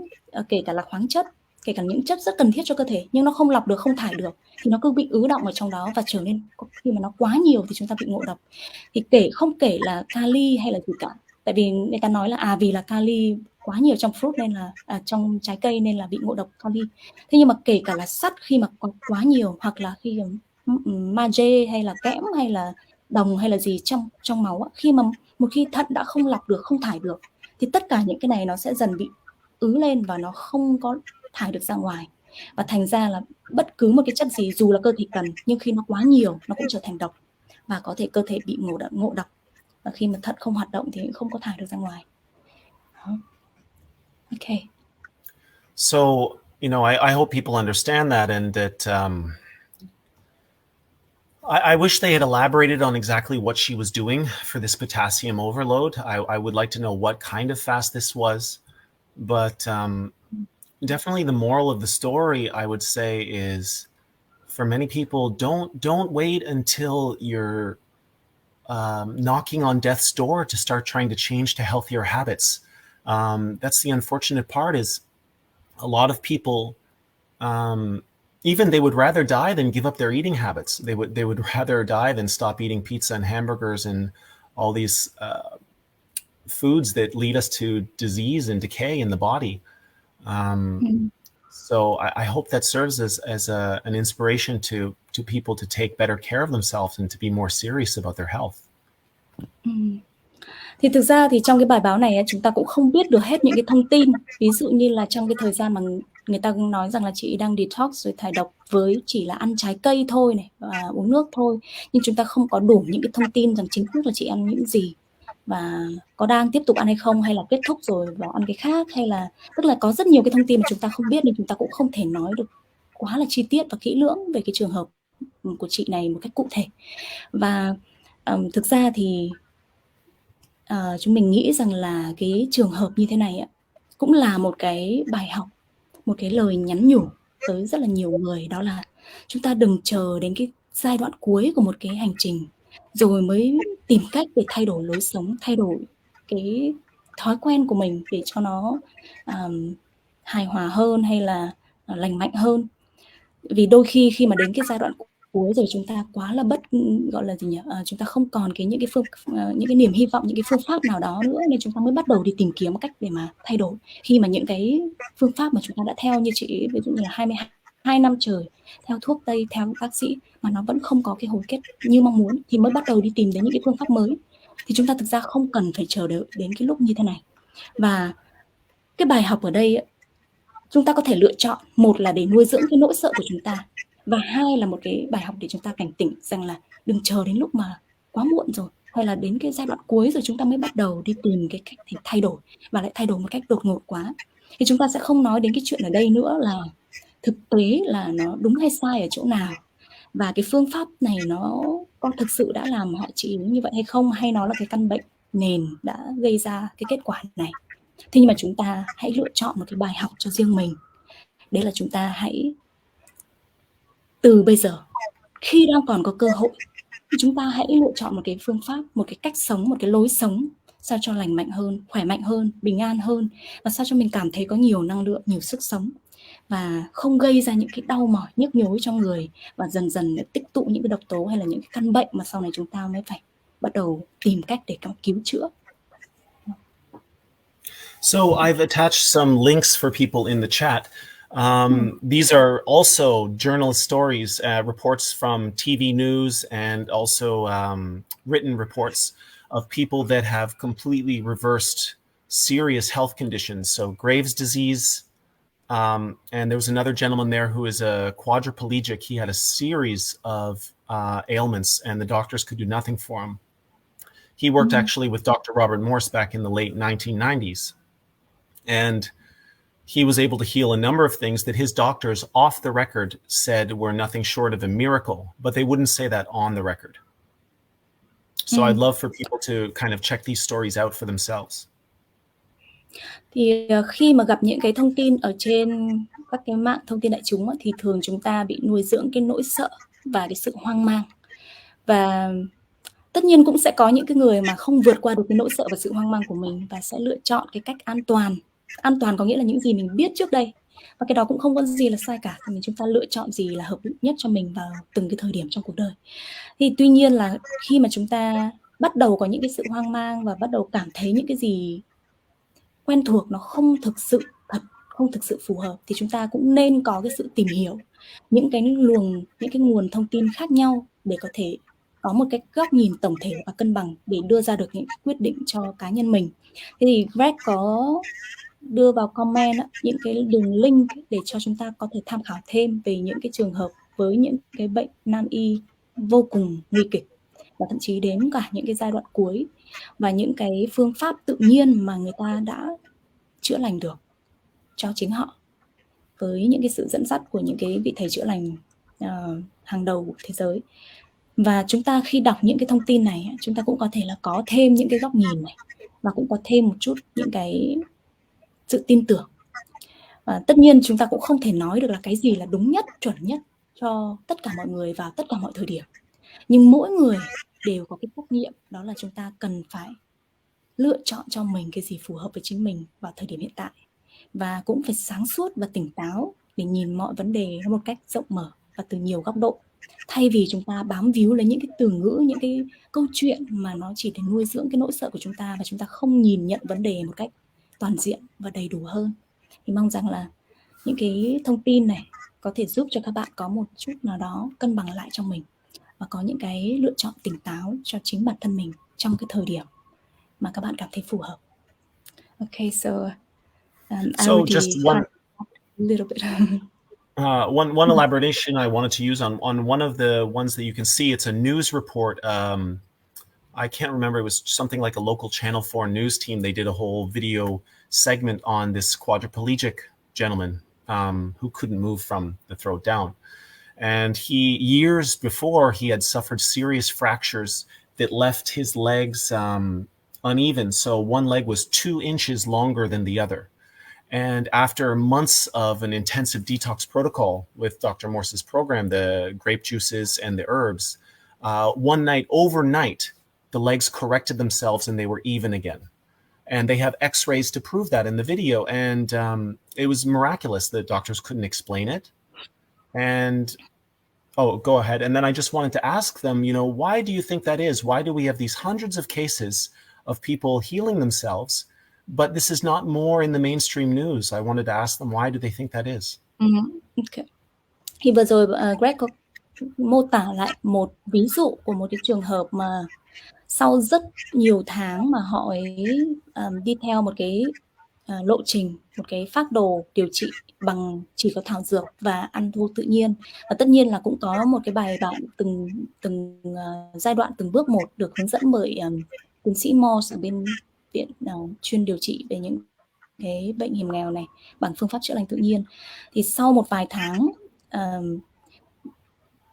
kể cả là khoáng chất, kể cả những chất rất cần thiết cho cơ thể, nhưng nó không lọc được, không thải được, thì nó cứ bị ứ đọng ở trong đó, và trở nên khi mà nó quá nhiều thì chúng ta bị ngộ độc. Thì không kể là kali hay là gì cả, tại vì người ta nói là vì là kali quá nhiều trong fruit nên là trong trái cây nên là bị ngộ độc kali. Thế nhưng mà kể cả là sắt khi mà có quá nhiều, hoặc là khi magie hay là kẽm hay là đồng hay là gì trong máu, khi mà một khi thận đã không lọc được, không thải được, thì tất cả những cái này nó sẽ dần bị ứ lên và nó không có thải được ra ngoài, và thành ra là bất cứ một cái chất gì dù là cơ thể cần, nhưng khi nó quá nhiều nó cũng trở thành độc, và có thể cơ thể bị ngộ độc, và khi mà thận không hoạt động thì không có thải được ra ngoài. Okay. So, I hope people understand that, and that I wish they had elaborated on exactly what she was doing for this potassium overload. I would like to know what kind of fast this was, but definitely the moral of the story, I would say, is for many people, don't wait until you're knocking on death's door to start trying to change to healthier habits. That's the unfortunate part, is a lot of people, even they would rather die than give up their eating habits. They would rather die than stop eating pizza and hamburgers and all these foods that lead us to disease and decay in the body. So I hope that serves as an inspiration to people to take better care of themselves and to be more serious about their health. Thì thực ra thì trong cái bài báo này chúng ta cũng không biết được hết những cái thông tin. Ví dụ như là trong cái thời gian mà người ta nói rằng là chị đang detox rồi thải độc với chỉ là ăn trái cây thôi này và uống nước thôi, nhưng chúng ta không có đủ những cái thông tin rằng chính xác là chị ăn những gì, và có đang tiếp tục ăn hay không, hay là kết thúc rồi vào ăn cái khác, hay là tức là có rất nhiều cái thông tin mà chúng ta không biết, nên chúng ta cũng không thể nói được quá là chi tiết và kỹ lưỡng về cái trường hợp của chị này một cách cụ thể. Và thực ra thì chúng mình nghĩ rằng là cái trường hợp như thế này cũng là một cái bài học, một cái lời nhắn nhủ tới rất là nhiều người, đó là chúng ta đừng chờ đến cái giai đoạn cuối của một cái hành trình rồi mới tìm cách để thay đổi lối sống, thay đổi cái thói quen của mình để cho nó hài hòa hơn hay là lành mạnh hơn. Vì đôi khi mà đến cái giai đoạn cuối rồi chúng ta quá là gọi là gì nhỉ? Chúng ta không còn những cái niềm hy vọng, những cái phương pháp nào đó nữa, nên chúng ta mới bắt đầu đi tìm kiếm một cách để mà thay đổi. Khi mà những cái phương pháp mà chúng ta đã theo, như chị ví dụ như là 22 năm trời theo thuốc Tây, theo bác sĩ mà nó vẫn không có cái hồi kết như mong muốn, thì mới bắt đầu đi tìm đến những cái phương pháp mới. Thì chúng ta thực ra không cần phải chờ đợi đến cái lúc như thế này. Và cái bài học ở đây chúng ta có thể lựa chọn, một là để nuôi dưỡng cái nỗi sợ của chúng ta, và hai là một cái bài học để chúng ta cảnh tỉnh rằng là đừng chờ đến lúc mà quá muộn rồi hay là đến cái giai đoạn cuối rồi chúng ta mới bắt đầu đi tìm cái cách để thay đổi, và lại thay đổi một cách đột ngột quá. Thì chúng ta sẽ không nói đến cái chuyện ở đây nữa là thực tế là nó đúng hay sai ở chỗ nào, và cái phương pháp này nó có thực sự đã làm họ trị như vậy hay không, hay nó là cái căn bệnh nền đã gây ra cái kết quả này. Thế nhưng mà chúng ta hãy lựa chọn một cái bài học cho riêng mình. Đấy là chúng ta hãy từ bây giờ, khi đang còn có cơ hội, thì chúng ta hãy lựa chọn một cái phương pháp, một cái cách sống, một cái lối sống sao cho lành mạnh hơn, khỏe mạnh hơn, bình an hơn, và sao cho mình cảm thấy có nhiều năng lượng, nhiều sức sống, và không gây ra những cái đau mỏi, nhức nhối trong người, và dần dần tích tụ những cái độc tố hay là những cái căn bệnh mà sau này chúng ta mới phải bắt đầu tìm cách để cứu chữa. So I've attached some links for people in the chat. These are also journalist stories, reports from TV news, and also written reports of people that have completely reversed serious health conditions. So Graves' disease, and there was another gentleman there who is a quadriplegic. He had a series of ailments, and the doctors could do nothing for him. He worked actually with Dr. Robert Morse back in the late 1990s. And he was able to heal a number of things that his doctors off the record said were nothing short of a miracle, but they wouldn't say that on the record. So I'd love for people to kind of check these stories out for themselves. Thì khi mà gặp những cái thông tin ở trên các cái mạng thông tin đại chúng thì thường chúng ta bị nuôi dưỡng cái nỗi sợ và cái sự hoang mang. Và tất nhiên cũng sẽ có những cái người mà không vượt qua được cái nỗi sợ và sự hoang mang của mình và sẽ lựa chọn cái cách an toàn. An toàn có nghĩa là những gì mình biết trước đây, và cái đó cũng không có gì là sai cả, thì chúng ta lựa chọn gì là hợp lý nhất cho mình vào từng cái thời điểm trong cuộc đời. Thì tuy nhiên là khi mà chúng ta bắt đầu có những cái sự hoang mang và bắt đầu cảm thấy những cái gì quen thuộc nó không thực sự thật, không thực sự phù hợp, thì chúng ta cũng nên có cái sự tìm hiểu những cái nguồn thông tin khác nhau để có thể có một cái góc nhìn tổng thể và cân bằng để đưa ra được những quyết định cho cá nhân mình. Thế thì Greg có đưa vào comment những cái đường link để cho chúng ta có thể tham khảo thêm về những cái trường hợp với những cái bệnh nan y vô cùng nguy kịch, và thậm chí đến cả những cái giai đoạn cuối, và những cái phương pháp tự nhiên mà người ta đã chữa lành được cho chính họ với những cái sự dẫn dắt của những cái vị thầy chữa lành hàng đầu của thế giới. Và chúng ta khi đọc những cái thông tin này, chúng ta cũng có thể là có thêm những cái góc nhìn này, và cũng có thêm một chút những cái sự tin tưởng. Tất nhiên chúng ta cũng không thể nói được là cái gì là đúng nhất, chuẩn nhất cho tất cả mọi người vào tất cả mọi thời điểm. Nhưng mỗi người đều có cái trách nhiệm, đó là chúng ta cần phải lựa chọn cho mình cái gì phù hợp với chính mình vào thời điểm hiện tại. Và cũng phải sáng suốt và tỉnh táo để nhìn mọi vấn đề một cách rộng mở và từ nhiều góc độ, thay vì chúng ta bám víu lấy những cái từ ngữ, những cái câu chuyện mà nó chỉ để nuôi dưỡng cái nỗi sợ của chúng ta, và chúng ta không nhìn nhận vấn đề một cách toàn diện và đầy đủ hơn. Thì mong rằng là những cái thông tin này có thể giúp cho các bạn có một chút nào đó cân bằng lại trong mình, và có những cái lựa chọn tỉnh táo cho chính bản thân mình trong cái thời điểm mà các bạn cảm thấy phù hợp. Okay, so I So just one a little bit. one elaboration I wanted to use on one of the ones that you can see. It's a news report. I can't remember. It was something like a local Channel 4 news team. They did a whole video segment on this quadriplegic gentleman who couldn't move from the throat down. And years before, he had suffered serious fractures that left his legs uneven. So one leg was 2 inches longer than the other. And after months of an intensive detox protocol with Dr. Morse's program, the grape juices and the herbs, one night, overnight, the legs corrected themselves and they were even again. And they have x-rays to prove that in the video. And it was miraculous. The doctors couldn't explain it. And, oh, go ahead. And then I just wanted to ask them, why do you think that is? Why do we have these hundreds of cases of people healing themselves, but this is not more in the mainstream news? I wanted to ask them, why do they think that is? Okay. Thì vừa rồi Greg có mô tả lại một ví dụ của một cái trường hợp mà sau rất nhiều tháng mà họ ấy đi theo một cái lộ trình, một cái phác đồ điều trị bằng chỉ có thảo dược và ăn vô tự nhiên. Và tất nhiên là cũng có một cái bài bản từng giai đoạn, từng bước một được hướng dẫn bởi tiến sĩ Morse ở bên viện chuyên điều trị về những cái bệnh hiểm nghèo này bằng phương pháp chữa lành tự nhiên. Thì sau một vài tháng,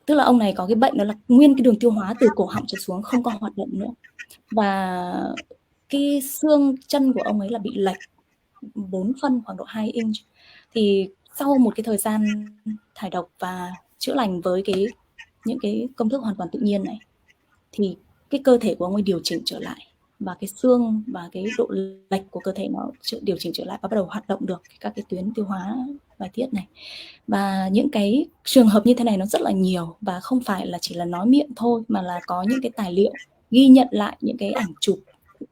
tức là ông này có cái bệnh đó là nguyên cái đường tiêu hóa từ cổ họng trở xuống không còn hoạt động nữa, và cái xương chân của ông ấy là bị lệch 4 phân khoảng độ 2 inch. Thì sau một cái thời gian thải độc và chữa lành với những cái công thức hoàn toàn tự nhiên này, thì cái cơ thể của ông ấy điều chỉnh trở lại, và cái xương và cái độ lệch của cơ thể nó điều chỉnh trở lại và bắt đầu hoạt động được các cái tuyến tiêu hóa bài tiết này. Và những cái trường hợp như thế này nó rất là nhiều, và không phải là chỉ là nói miệng thôi, mà là có những cái tài liệu ghi nhận lại những cái ảnh chụp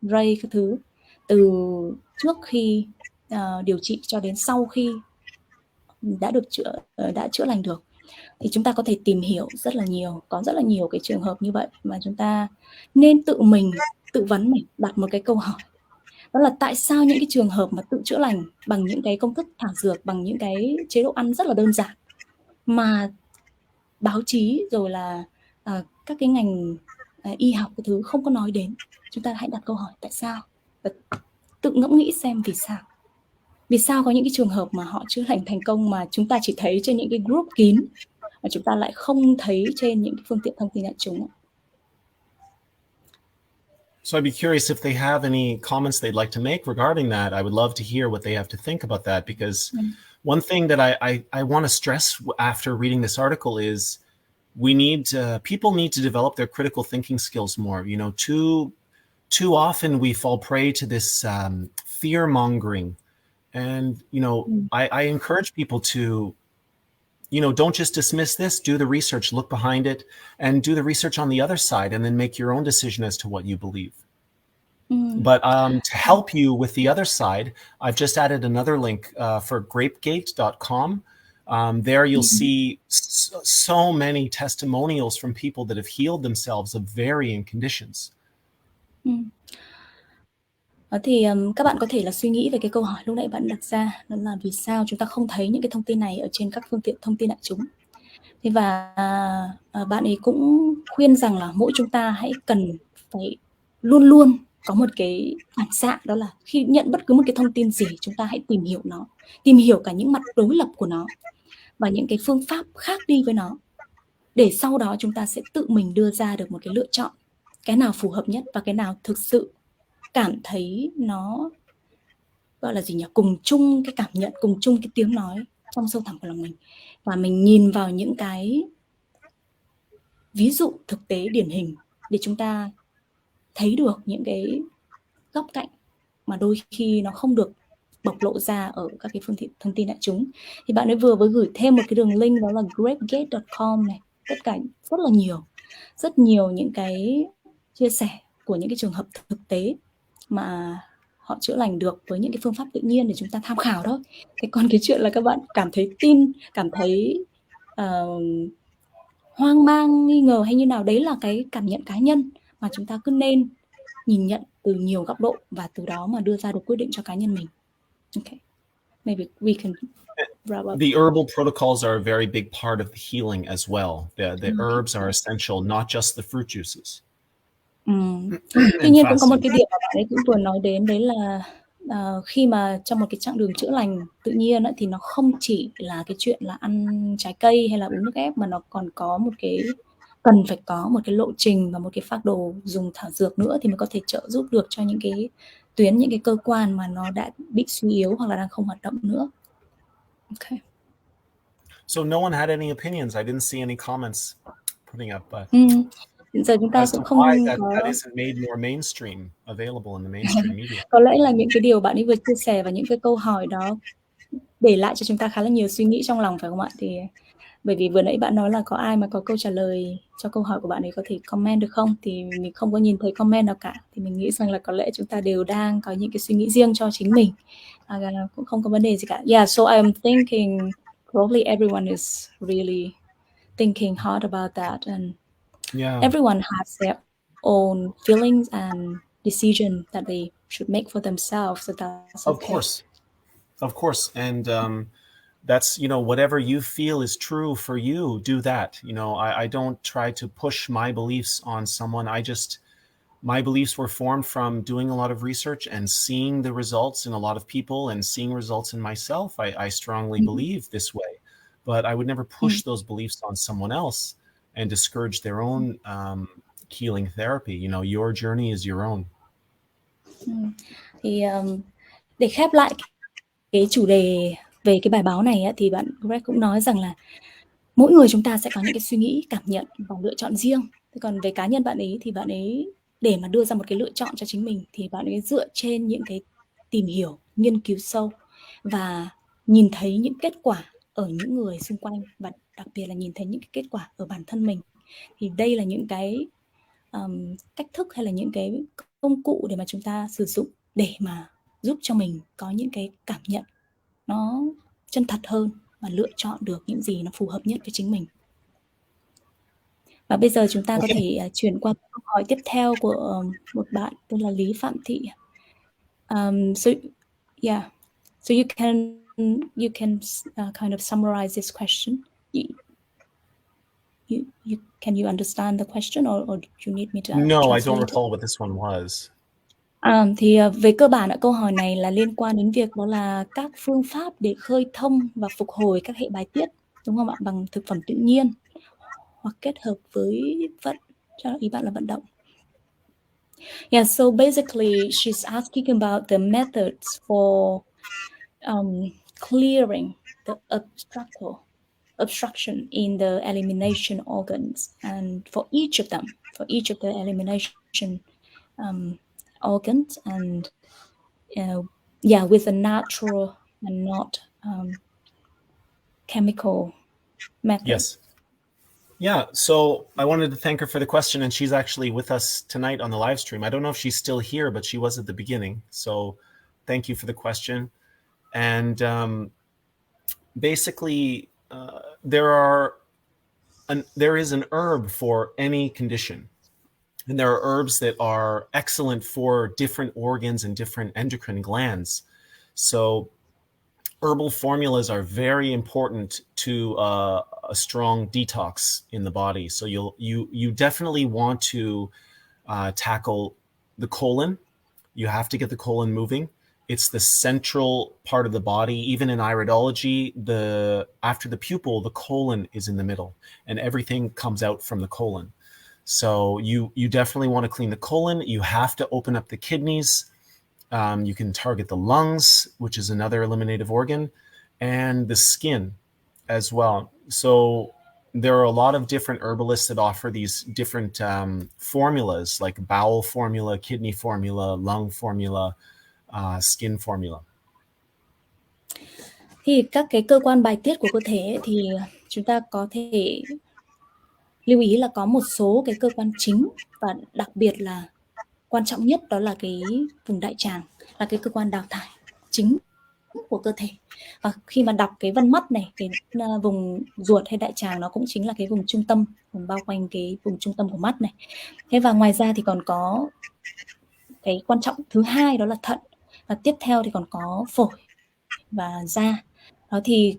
ray các thứ từ trước khi điều trị cho đến sau khi đã chữa lành được. Thì chúng ta có thể tìm hiểu rất là nhiều, có rất là nhiều cái trường hợp như vậy mà chúng ta nên tự mình tự vấn mình, đặt một cái câu hỏi, đó là tại sao những cái trường hợp mà tự chữa lành bằng những cái công thức thảo dược, bằng những cái chế độ ăn rất là đơn giản mà báo chí rồi là các cái ngành y học cái thứ không có nói đến. Chúng ta hãy đặt câu hỏi tại sao và tự ngẫm nghĩ xem vì sao có những cái trường hợp mà họ chữa lành thành công mà chúng ta chỉ thấy trên những cái group kín, mà chúng ta lại không thấy trên những cái phương tiện thông tin đại chúng. So I'd be curious if they have any comments they'd like to make regarding that. I would love to hear what they have to think about that, because one thing that I want to stress after reading this article is people need to develop their critical thinking skills more. You know, too often we fall prey to this fear mongering, and you know, I encourage people to, you know, don't just dismiss this, do the research, look behind it, and do the research on the other side, and then make your own decision as to what you believe. But to help you with the other side, I've just added another link for grapegate.com. There you'll see so many testimonials from people that have healed themselves of varying conditions. Thì các bạn có thể là suy nghĩ về cái câu hỏi lúc nãy bạn đặt ra, đó là vì sao chúng ta không thấy những cái thông tin này ở trên các phương tiện thông tin đại chúng. Và bạn ấy cũng khuyên rằng là mỗi chúng ta hãy cần phải luôn luôn có một cái phản xạ, đó là khi nhận bất cứ một cái thông tin gì, chúng ta hãy tìm hiểu nó, tìm hiểu cả những mặt đối lập của nó và những cái phương pháp khác đi với nó, để sau đó chúng ta sẽ tự mình đưa ra được một cái lựa chọn, cái nào phù hợp nhất và cái nào thực sự cảm thấy nó gọi là gì nhỉ, cùng chung cái cảm nhận, cùng chung cái tiếng nói trong sâu thẳm của lòng mình. Và mình nhìn vào những cái ví dụ thực tế điển hình để chúng ta thấy được những cái góc cạnh mà đôi khi nó không được bộc lộ ra ở các cái phương tiện thông tin đại chúng. Thì bạn ấy vừa mới gửi thêm một cái đường link, đó là grapegate.com này. Tất cả rất nhiều những cái chia sẻ của những cái trường hợp thực tế mà họ chữa lành được với những cái phương pháp tự nhiên để chúng ta tham khảo thôi. Thế còn cái chuyện là các bạn cảm thấy hoang mang, nghi ngờ hay như nào, đấy là cái cảm nhận cá nhân mà chúng ta cứ nên nhìn nhận từ nhiều góc độ và từ đó mà đưa ra được quyết định cho cá nhân mình. Okay. Maybe we can wrap up. The herbal protocols are a very big part of the healing as well. The herbs are essential, not just the fruit juices. Tuy nhiên cũng có một cái điểm mà bạn ấy cũng vừa nói đến, đấy là khi mà trong một cái chặng đường chữa lành tự nhiên ấy, thì nó không chỉ là cái chuyện là ăn trái cây hay là uống nước ép, mà nó còn có cần phải có một cái lộ trình và một cái phác đồ dùng thảo dược nữa thì mới có thể trợ giúp được cho những cái tuyến, những cái cơ quan mà nó đã bị suy yếu hoặc là đang không hoạt động nữa. Okay. So no one had any opinions. I didn't see any comments putting up, but giờ chúng ta cũng không that isn't made more mainstream, available in the mainstream media. Có lẽ là những cái điều bạn ấy vừa chia sẻ và những cái câu hỏi đó để lại cho chúng ta khá là nhiều suy nghĩ trong lòng, phải không ạ? Thì bởi vì vừa nãy bạn nói là có ai mà có câu trả lời cho câu hỏi của bạn ấy có thể comment được không, thì mình không có nhìn thấy comment nào cả, thì mình nghĩ rằng là có lẽ chúng ta đều đang có những cái suy nghĩ riêng cho chính mình, cũng không có vấn đề gì cả. Yeah, so I'm thinking probably everyone is really thinking hard about that, and everyone has their own feelings and decision that they should make for themselves. So that's okay. Of course. Of course. And that's, whatever you feel is true for you, do that. I don't try to push my beliefs on someone. My beliefs were formed from doing a lot of research and seeing the results in a lot of people and seeing results in myself. I strongly believe this way, but I would never push those beliefs on someone else and discourage their own healing therapy. Your journey is your own. Thì để khép lại cái chủ đề về cái bài báo này thì bạn Greg cũng nói rằng là mỗi người chúng ta sẽ có những cái suy nghĩ, cảm nhận và lựa chọn riêng. Thế còn về cá nhân bạn ấy thì bạn ấy để mà đưa ra một cái lựa chọn cho chính mình thì bạn ấy dựa trên những cái tìm hiểu, nghiên cứu sâu và nhìn thấy những kết quả ở những người xung quanh và đặc biệt là nhìn thấy những cái kết quả ở bản thân mình. Thì đây là những cái cách thức hay là những cái công cụ để mà chúng ta sử dụng để mà giúp cho mình có những cái cảm nhận nó chân thật hơn và lựa chọn được những gì nó phù hợp nhất với chính mình. Và bây giờ chúng ta có thể chuyển qua câu hỏi tiếp theo của một bạn tên là Lý Phạm Thị. So you can kind of summarize this question. Can you understand the question, or do you need me to No, I don't translate recall what this one was. Thì về cơ bản câu hỏi này là liên quan đến việc đó là các phương pháp để khơi thông và phục hồi các hệ bài tiết, đúng không ạ? Bằng thực phẩm tự nhiên hoặc kết hợp với vận, cho ý bạn là vận động. Yeah, so basically she's asking about the methods for clearing the obstruction in the elimination organs, and for each of the elimination organs, and with a natural and not chemical method. Yes. Yeah, so I wanted to thank her for the question, and she's actually with us tonight on the live stream. I don't know if she's still here, but she was at the beginning. So thank you for the question. And basically, there is an herb for any condition. And there are herbs that are excellent for different organs and different endocrine glands. So herbal formulas are very important to a strong detox in the body. So you definitely want to tackle the colon. You have to get the colon moving. It's the central part of the body. Even in iridology, after the pupil, the colon is in the middle, and everything comes out from the colon. So you definitely want to clean the colon. You have to open up the kidneys. You can target the lungs, which is another eliminative organ, and the skin as well. So there are a lot of different herbalists that offer these different formulas, like bowel formula, kidney formula, lung formula, skin formula. Thì các cái cơ quan bài tiết của cơ thể thì chúng ta có thể lưu ý là có một số cái cơ quan chính, và đặc biệt là quan trọng nhất đó là cái vùng đại tràng, là cái cơ quan đào thải chính của cơ thể. Và khi mà đọc cái vân mắt này, cái vùng ruột hay đại tràng nó cũng chính là cái vùng trung tâm, vùng bao quanh cái vùng trung tâm của mắt này. Thế và ngoài ra thì còn có cái quan trọng thứ hai đó là thận, và tiếp theo thì còn có phổi và da. Đó thì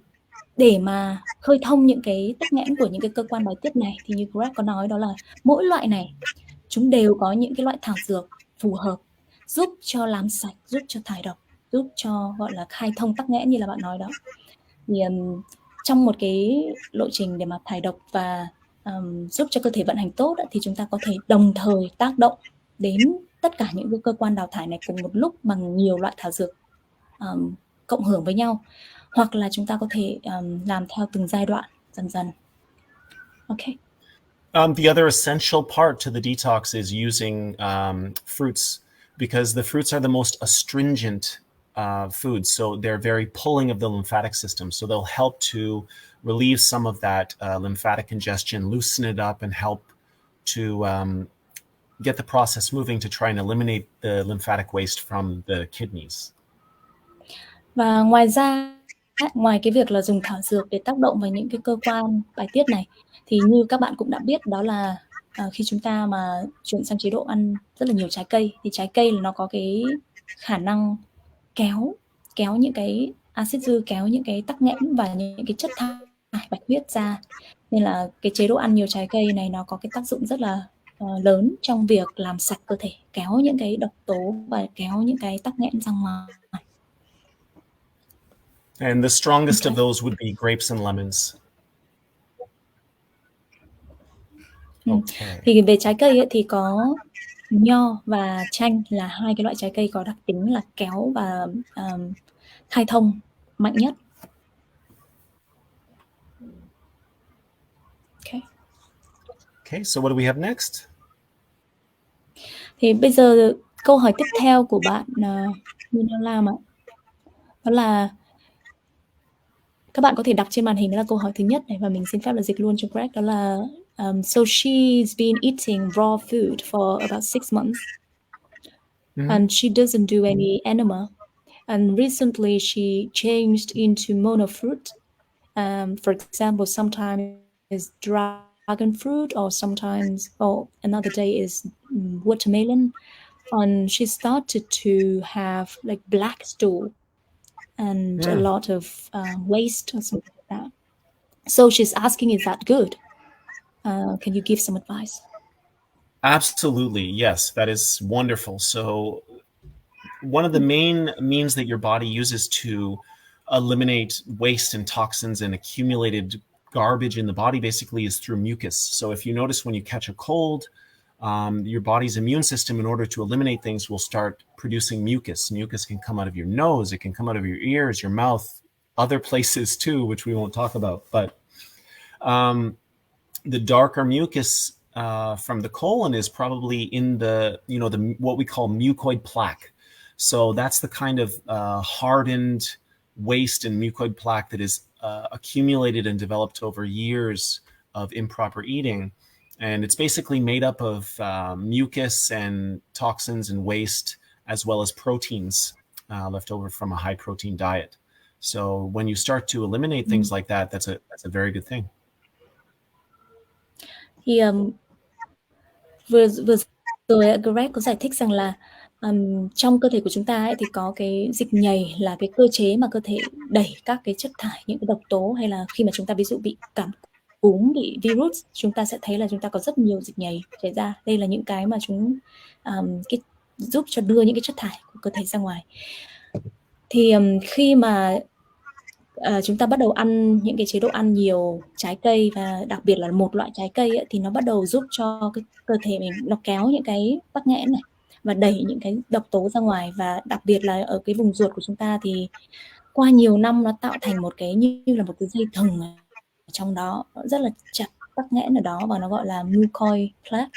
để mà khơi thông những cái tắc nghẽn của những cái cơ quan bài tiết này thì như Greg có nói đó là mỗi loại này chúng đều có những cái loại thảo dược phù hợp giúp cho làm sạch, giúp cho thải độc, giúp cho gọi là khai thông tắc nghẽn như là bạn nói đó. Thì trong một cái lộ trình để mà thải độc và giúp cho cơ thể vận hành tốt thì chúng ta có thể đồng thời tác động đến tất cả những cái cơ quan đào thải này cùng một lúc bằng nhiều loại thảo dược cộng hưởng với nhau, hoặc là chúng ta có thể làm theo từng giai đoạn dần dần. Okay. The other essential part to the detox is using fruits, because the fruits are the most astringent foods. So they're very pulling of the lymphatic system. So they'll help to relieve some of that lymphatic congestion, loosen it up, and help to get the process moving to try and eliminate the lymphatic waste from the kidneys. Và ngoài ra, ngoài cái việc là dùng thảo dược để tác động vào những cái cơ quan bài tiết này, thì như các bạn cũng đã biết đó là khi chúng ta mà chuyển sang chế độ ăn rất là nhiều trái cây, thì trái cây là nó có cái khả năng kéo những cái axit dư kéo những cái tắc nghẽn và những cái chất thải bạch huyết ra. Nên là cái chế độ ăn nhiều trái cây này nó có cái tác dụng rất là lớn trong việc làm sạch cơ thể, kéo những cái độc tố và kéo những cái tắc nghẽn ra ngoài. And the strongest of those would be grapes and lemons. Okay. Thì về trái cây ấy, thì có nho và chanh là hai cái loại trái cây có đặc tính là kéo và khai thông mạnh nhất. Okay, so what do we have next? Thì bây giờ câu hỏi tiếp theo của bạn Mina Lam ạ. Đó là các bạn có thể đọc trên màn hình, đó là câu hỏi thứ nhất này, và mình xin phép là dịch luôn cho Greg. Đó là so she's been eating raw food for about 6 months. And she doesn't do any enema. And recently she changed into monofruit. For example, sometimes is dragon fruit, or sometimes, or another day is watermelon. And she started to have like black stool and a lot of waste or something like that. So she's asking, is that good? Can you give some advice? Absolutely, yes, that is wonderful. So one of the main means that your body uses to eliminate waste and toxins and accumulated garbage in the body basically is through mucus. So if you notice when you catch a cold, your body's immune system, in order to eliminate things, will start producing mucus. Mucus can come out of your nose, it can come out of your ears, your mouth, other places too, which we won't talk about. But the darker mucus from the colon is probably in the what we call mucoid plaque. So that's the kind of hardened waste and mucoid plaque that is accumulated and developed over years of improper eating. And it's basically made up of mucus and toxins and waste, as well as proteins left over from a high protein diet. So when you start to eliminate things like that, that's a very good thing. Thì vừa rồi Greg có giải thích rằng là trong cơ thể của chúng ta ấy, thì có cái dịch nhầy là cái cơ chế mà cơ thể đẩy các cái chất thải, những cái độc tố, hay là khi mà chúng ta ví dụ bị cảm cúm, bị virus, chúng ta sẽ thấy là chúng ta có rất nhiều dịch nhầy chảy ra. Đây là những cái mà chúng giúp cho đưa những cái chất thải của cơ thể ra ngoài. Thì khi mà chúng ta bắt đầu ăn những cái chế độ ăn nhiều trái cây, và đặc biệt là một loại trái cây ấy, thì nó bắt đầu giúp cho cái cơ thể mình nó kéo những cái tắc nghẽn này và đẩy những cái độc tố ra ngoài. Và đặc biệt là ở cái vùng ruột của chúng ta thì qua nhiều năm nó tạo thành một cái như là một cái dây thừng ở trong đó, rất là chặt tắc nghẽn ở đó, và nó gọi là mucoid plaque.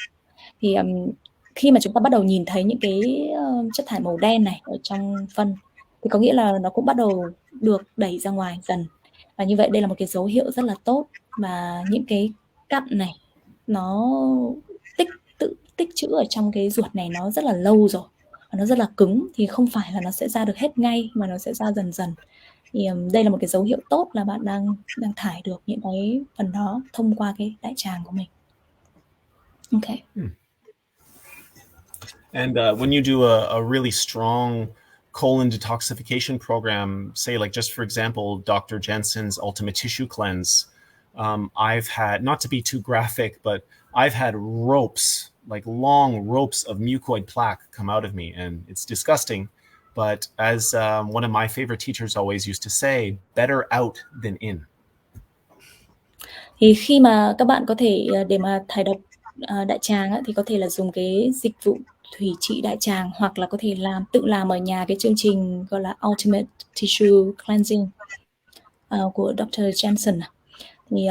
Thì khi mà chúng ta bắt đầu nhìn thấy những cái chất thải màu đen này ở trong phân thì có nghĩa là nó cũng bắt đầu được đẩy ra ngoài dần. Và như vậy đây là một cái dấu hiệu rất là tốt. Và những cái cặn này nó tự tích trữ ở trong cái ruột này nó rất là lâu rồi, và nó rất là cứng, thì không phải là nó sẽ ra được hết ngay, mà nó sẽ ra dần dần. Thì đây là một cái dấu hiệu tốt là bạn đang thải được những cái phần đó thông qua cái đại tràng của mình. Okay. And when you do a really strong colon detoxification program, say like just for example, Dr. Jensen's Ultimate Tissue Cleanse, I've had, not to be too graphic, but I've had ropes, like long ropes of mucoid plaque come out of me, and it's disgusting. But as one of my favorite teachers always used to say, better out than in. Thì khi mà các bạn có thể để mà thải độc đại tràng thì có thể là dùng cái dịch vụ thủy trị đại tràng, hoặc là có thể tự làm ở nhà cái chương trình gọi là Ultimate Tissue Cleansing của Dr. Jensen. Thì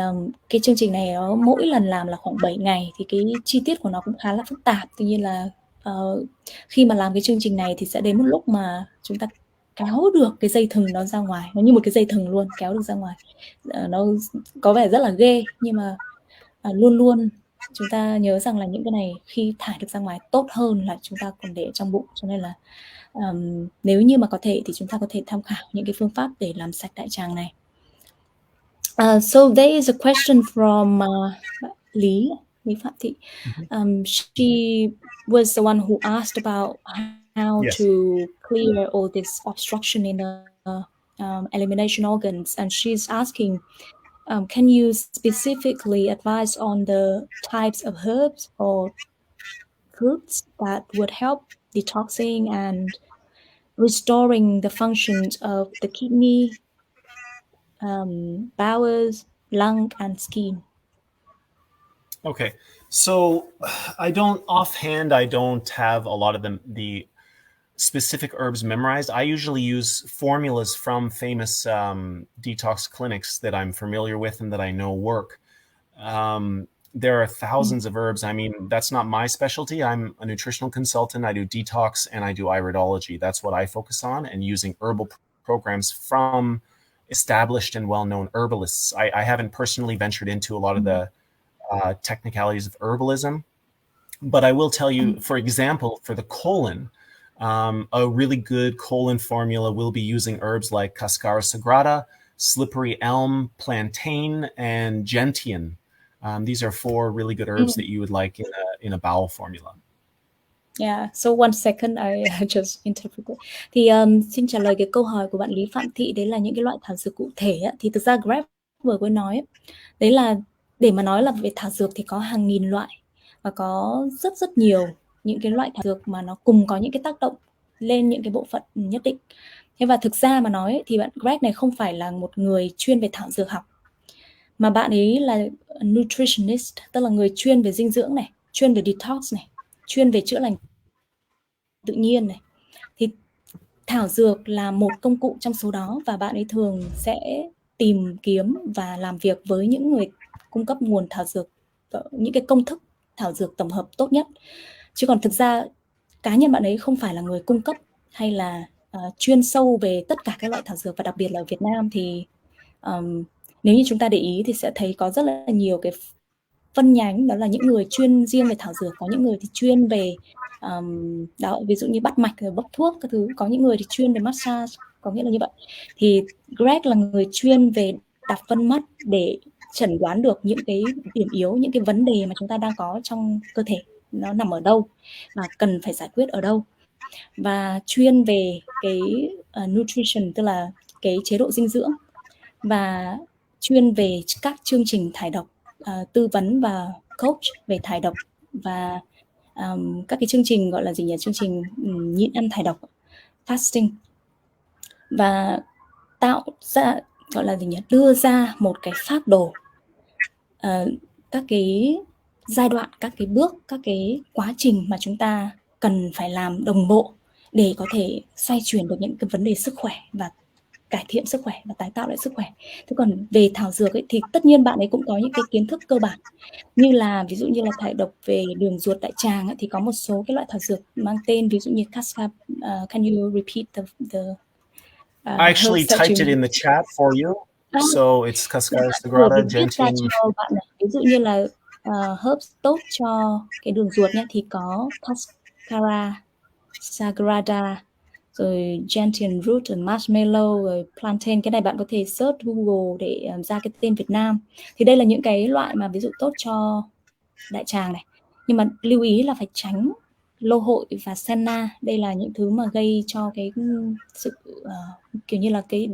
cái chương trình này nó mỗi lần làm là khoảng 7 ngày, thì cái chi tiết của nó cũng khá là phức tạp. Tuy nhiên là khi mà làm cái chương trình này thì sẽ đến một lúc mà chúng ta kéo được cái dây thừng nó ra ngoài, nó như một cái dây thừng luôn, kéo được ra ngoài. Nó có vẻ rất là ghê, nhưng mà luôn luôn chúng ta nhớ rằng là những cái này khi thải được ra ngoài tốt hơn là chúng ta còn để trong bụng. Cho nên là nếu như mà có thể thì chúng ta có thể tham khảo những cái phương pháp để làm sạch đại tràng này. So there is a question from Lý Phạm Thị. She was the one who asked about how Yes. to clear all this obstruction in the elimination organs, and she's asking, can you specifically advise on the types of herbs or fruits that would help detoxing and restoring the functions of the kidney, bowels, lung, and skin? Okay, so I don't have a lot of the specific herbs memorized. I usually use formulas from famous detox clinics that I'm familiar with and that I know work. There are thousands of herbs. I mean, that's not my specialty. I'm a nutritional consultant. I do detox and I do iridology. That's what I focus on, and using herbal programs from established and well-known herbalists. I haven't personally ventured into a lot of the technicalities of herbalism, but I will tell you, for example, for the colon, a really good colon formula will be using herbs like Cascara sagrada, slippery elm, plantain, and gentian. These are 4 really good herbs that you would like in a bowel formula. Yeah, so one second, I just interpreted. Thì xin trả lời cái câu hỏi của bạn Lý Phạm Thị, đấy là những cái loại thảo dược cụ thể á, thì thực ra Greg vừa mới nói đấy là để mà nói là về thảo dược thì có hàng nghìn loại và có rất nhiều những cái loại thảo dược mà nó cùng có những cái tác động lên những cái bộ phận nhất định. Thế và thực ra mà nói thì bạn Greg này không phải là một người chuyên về thảo dược học, mà bạn ấy là nutritionist, tức là người chuyên về dinh dưỡng này, chuyên về detox này, chuyên về chữa lành tự nhiên này. Thì thảo dược là một công cụ trong số đó, và bạn ấy thường sẽ tìm kiếm và làm việc với những người cung cấp nguồn thảo dược, những cái công thức thảo dược tổng hợp tốt nhất. Chứ còn thực ra cá nhân bạn ấy không phải là người cung cấp hay là chuyên sâu về tất cả các loại thảo dược. Và đặc biệt là ở Việt Nam thì nếu như chúng ta để ý thì sẽ thấy có rất là nhiều cái phân nhánh, đó là những người chuyên riêng về thảo dược, có những người thì chuyên về đó, ví dụ như bắt mạch rồi bốc thuốc các thứ, có những người thì chuyên về massage, có nghĩa là như vậy. Thì Greg là người chuyên về đọc vân mắt để chẩn đoán được những cái điểm yếu, những cái vấn đề mà chúng ta đang có trong cơ thể nó nằm ở đâu và cần phải giải quyết ở đâu, và chuyên về cái nutrition, tức là cái chế độ dinh dưỡng, và chuyên về các chương trình thải độc, tư vấn và coach về thải độc, và các cái chương trình gọi là gì nhỉ, chương trình nhịn ăn thải độc, fasting, và tạo ra gọi là gì nhỉ, đưa ra một cái phác đồ, các cái giai đoạn, các cái bước, các cái quá trình mà chúng ta cần phải làm đồng bộ để có thể xoay chuyển được những cái vấn đề sức khỏe và cải thiện sức khỏe và tái tạo lại sức khỏe. Thế còn về thảo dược ấy, thì tất nhiên bạn ấy cũng có những cái kiến thức cơ bản, như là ví dụ như là thải độc về đường ruột đại tràng ấy, thì có một số cái loại thảo dược mang tên ví dụ như Cascara. Can you repeat the I actually typed it in the chat for you. So it's Cascara sagrada, gentian. Cho bạn này. Ví dụ như là herbs tốt cho cái đường ruột nhé, thì có Cascara sagrada, rồi gentian root, rồi marshmallow, rồi plantain. Cái này bạn có thể search Google để ra cái tên Việt Nam. Thì đây là những cái loại mà ví dụ tốt cho đại tràng này. Nhưng mà lưu ý là phải tránh lô hội và senna. Đây là những thứ mà gây cho cái sự kiểu như là cái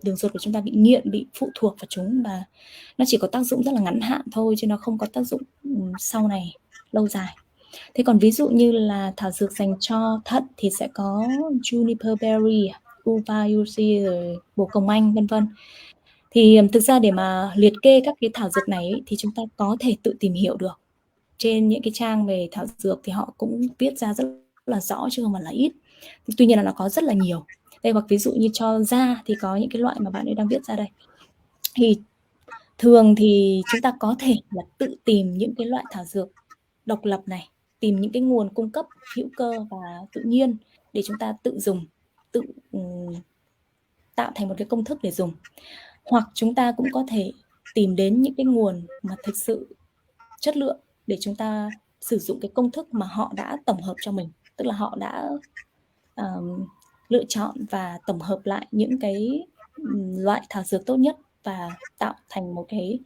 đường ruột của chúng ta bị nghiện, bị phụ thuộc vào chúng, và nó chỉ có tác dụng rất là ngắn hạn thôi, chứ nó không có tác dụng sau này lâu dài. Thế còn ví dụ như là thảo dược dành cho thận thì sẽ có juniper berry, uva ursi, rồi bồ công anh, vân vân. Thì thực ra để mà liệt kê các cái thảo dược này thì chúng ta có thể tự tìm hiểu được trên những cái trang về thảo dược, thì họ cũng viết ra rất là rõ chứ không phải là ít. Tuy nhiên là nó có rất là nhiều. Đây, hoặc ví dụ như cho da thì có những cái loại mà bạn ấy đang viết ra đây. Thì thường thì chúng ta có thể là tự tìm những cái loại thảo dược độc lập này, tìm những cái nguồn cung cấp hữu cơ và tự nhiên để chúng ta tự dùng, tự tạo thành một cái công thức để dùng. Hoặc chúng ta cũng có thể tìm đến những cái nguồn mà thực sự chất lượng để chúng ta sử dụng cái công thức mà họ đã tổng hợp cho mình, tức là họ đã lựa chọn và tổng hợp lại những cái loại thảo dược tốt nhất và tạo thành một cái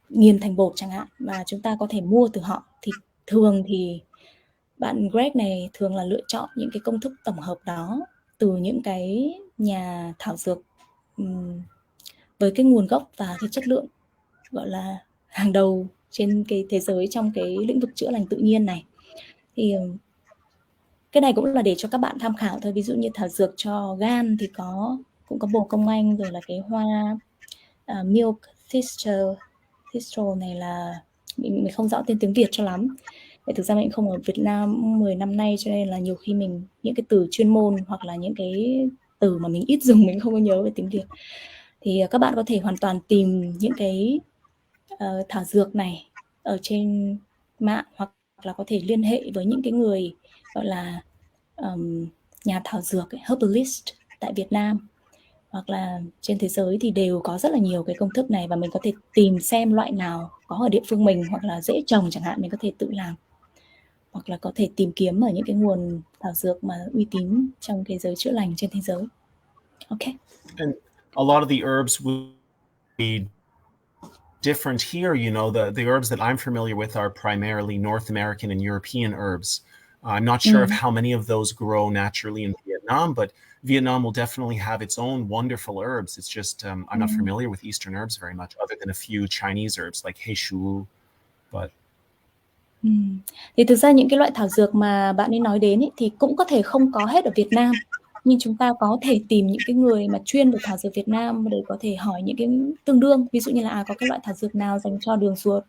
nghiền thành bột chẳng hạn, và chúng ta có thể mua từ họ. Thì thường thì bạn Greg này thường là lựa chọn những cái công thức tổng hợp đó từ những cái nhà thảo dược với cái nguồn gốc và cái chất lượng gọi là hàng đầu trên cái thế giới trong cái lĩnh vực chữa lành tự nhiên này. Thì cái này cũng là để cho các bạn tham khảo thôi. Ví dụ như thảo dược cho gan thì cũng có bồ công anh, rồi là cái hoa milk thistle này là mình không rõ tên tiếng Việt cho lắm. Vậy thực ra mình không ở Việt Nam 10 năm nay, cho nên là nhiều khi những cái từ chuyên môn hoặc là những cái từ mà mình ít dùng mình không có nhớ về tiếng Việt. Thì các bạn có thể hoàn toàn tìm những cái thảo dược này ở trên mạng, hoặc là có thể liên hệ với những cái người gọi là nhà thảo dược herbalist tại Việt Nam hoặc là trên thế giới, thì đều có rất là nhiều cái công thức này, và mình có thể tìm xem loại nào có ở địa phương mình hoặc là dễ trồng chẳng hạn, mình có thể tự làm, hoặc là có thể tìm kiếm ở những cái nguồn thảo dược mà uy tín trong cái giới chữa lành trên thế giới. Okay. And a lot of the herbs will be different here. You know, the herbs that I'm familiar with are primarily North American and European herbs. I'm not sure of how many of those grow naturally in Vietnam, but Vietnam will definitely have its own wonderful herbs. It's just I'm not familiar with Eastern herbs very much, other than a few Chinese herbs like heishu. But Thì thực ra những cái loại thảo dược mà bạn ấy nói đến thì cũng có thể không có hết ở Việt Nam, nhưng chúng ta có thể tìm những cái người mà chuyên về thảo dược Việt Nam để có thể hỏi những cái tương đương, ví dụ như là có cái loại thảo dược nào dành cho đường ruột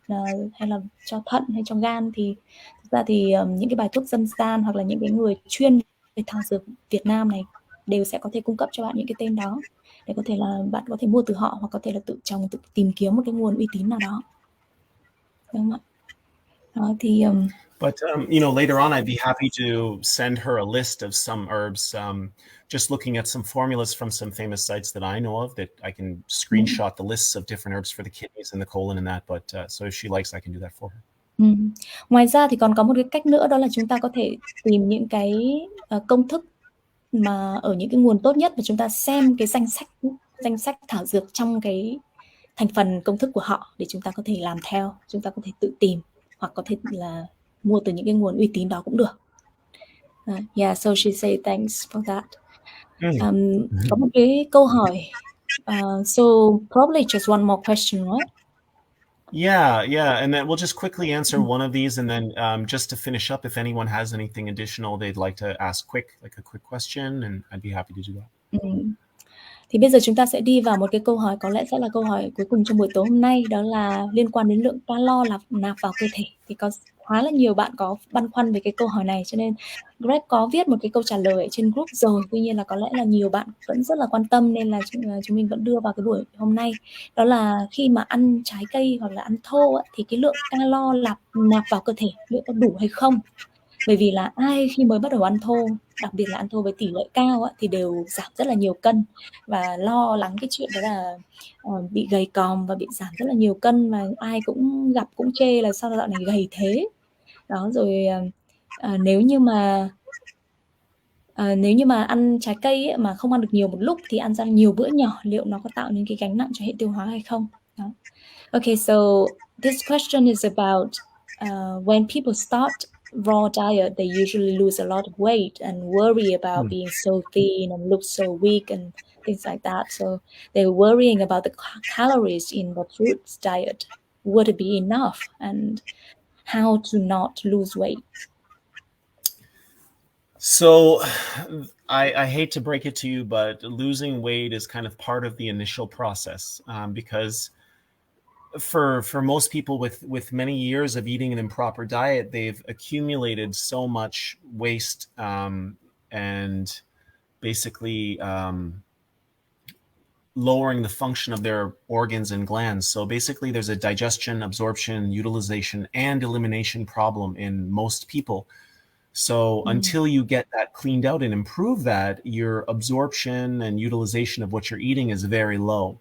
hay là cho thận hay cho gan, thì thực ra thì những cái bài thuốc dân gian hoặc là những cái người chuyên về thảo dược Việt Nam này đều sẽ có thể cung cấp cho bạn những cái tên đó, để có thể là bạn có thể mua từ họ, hoặc có thể là tự trồng, tự tìm kiếm một cái nguồn uy tín nào đó, đúng không ạ? Thì But you know, later on, I'd be happy to send her a list of some herbs. Just looking at some formulas from some famous sites that I know of, that I can screenshot the lists of different herbs for the kidneys and the colon and that. But so if she likes, I can do that for her. Ngoài ra thì còn có một cái cách nữa, đó là chúng ta có thể tìm những cái công thức mà ở những cái nguồn tốt nhất, và chúng ta xem cái danh sách thảo dược trong cái thành phần công thức của họ để chúng ta có thể làm theo, chúng ta có thể tự tìm, hoặc có thể là mua từ những cái nguồn uy tín đó cũng được. Yeah, so she say thanks for that. Có một cái câu hỏi, so probably just one more question, right? Yeah, and then we'll just quickly answer one of these, and then just to finish up, if anyone has anything additional they'd like to ask quick question, and I'd be happy to do that. Thì bây giờ chúng ta sẽ đi vào một cái câu hỏi có lẽ sẽ là câu hỏi cuối cùng trong buổi tối hôm nay, đó là liên quan đến lượng calo nạp vào cơ thể. Thì có khá là nhiều bạn có băn khoăn về cái câu hỏi này, cho nên Greg có viết một cái câu trả lời ở trên group rồi. Tuy nhiên là có lẽ là nhiều bạn vẫn rất là quan tâm, nên là chúng mình vẫn đưa vào cái buổi hôm nay. Đó là khi mà ăn trái cây hoặc là ăn thô thì cái lượng calo nạp vào cơ thể liệu có đủ hay không? Bởi vì là ai khi mới bắt đầu ăn thô, đặc biệt là ăn thô với tỷ lệ cao thì đều giảm rất là nhiều cân, và lo lắng cái chuyện đó là bị gầy còm và bị giảm rất là nhiều cân, mà ai cũng gặp cũng chê là sao dạo này gầy thế. Đó, rồi nếu như mà ăn trái cây mà không ăn được nhiều một lúc thì ăn ra nhiều bữa nhỏ, liệu nó có tạo nên cái gánh nặng cho hệ tiêu hóa hay không? Đó. Okay, so this question is about when people start raw diet, they usually lose a lot of weight and worry about being so thin and look so weak and things like that. So they're worrying about the calories in the fruits diet. Would it be enough? And how to not lose weight? So I hate to break it to you, but losing weight is kind of part of the initial process, because for most people with many years of eating an improper diet, they've accumulated so much waste and basically lowering the function of their organs and glands. So basically there's a digestion, absorption, utilization, and elimination problem in most people. So until you get that cleaned out and improve that, your absorption and utilization of what you're eating is very low.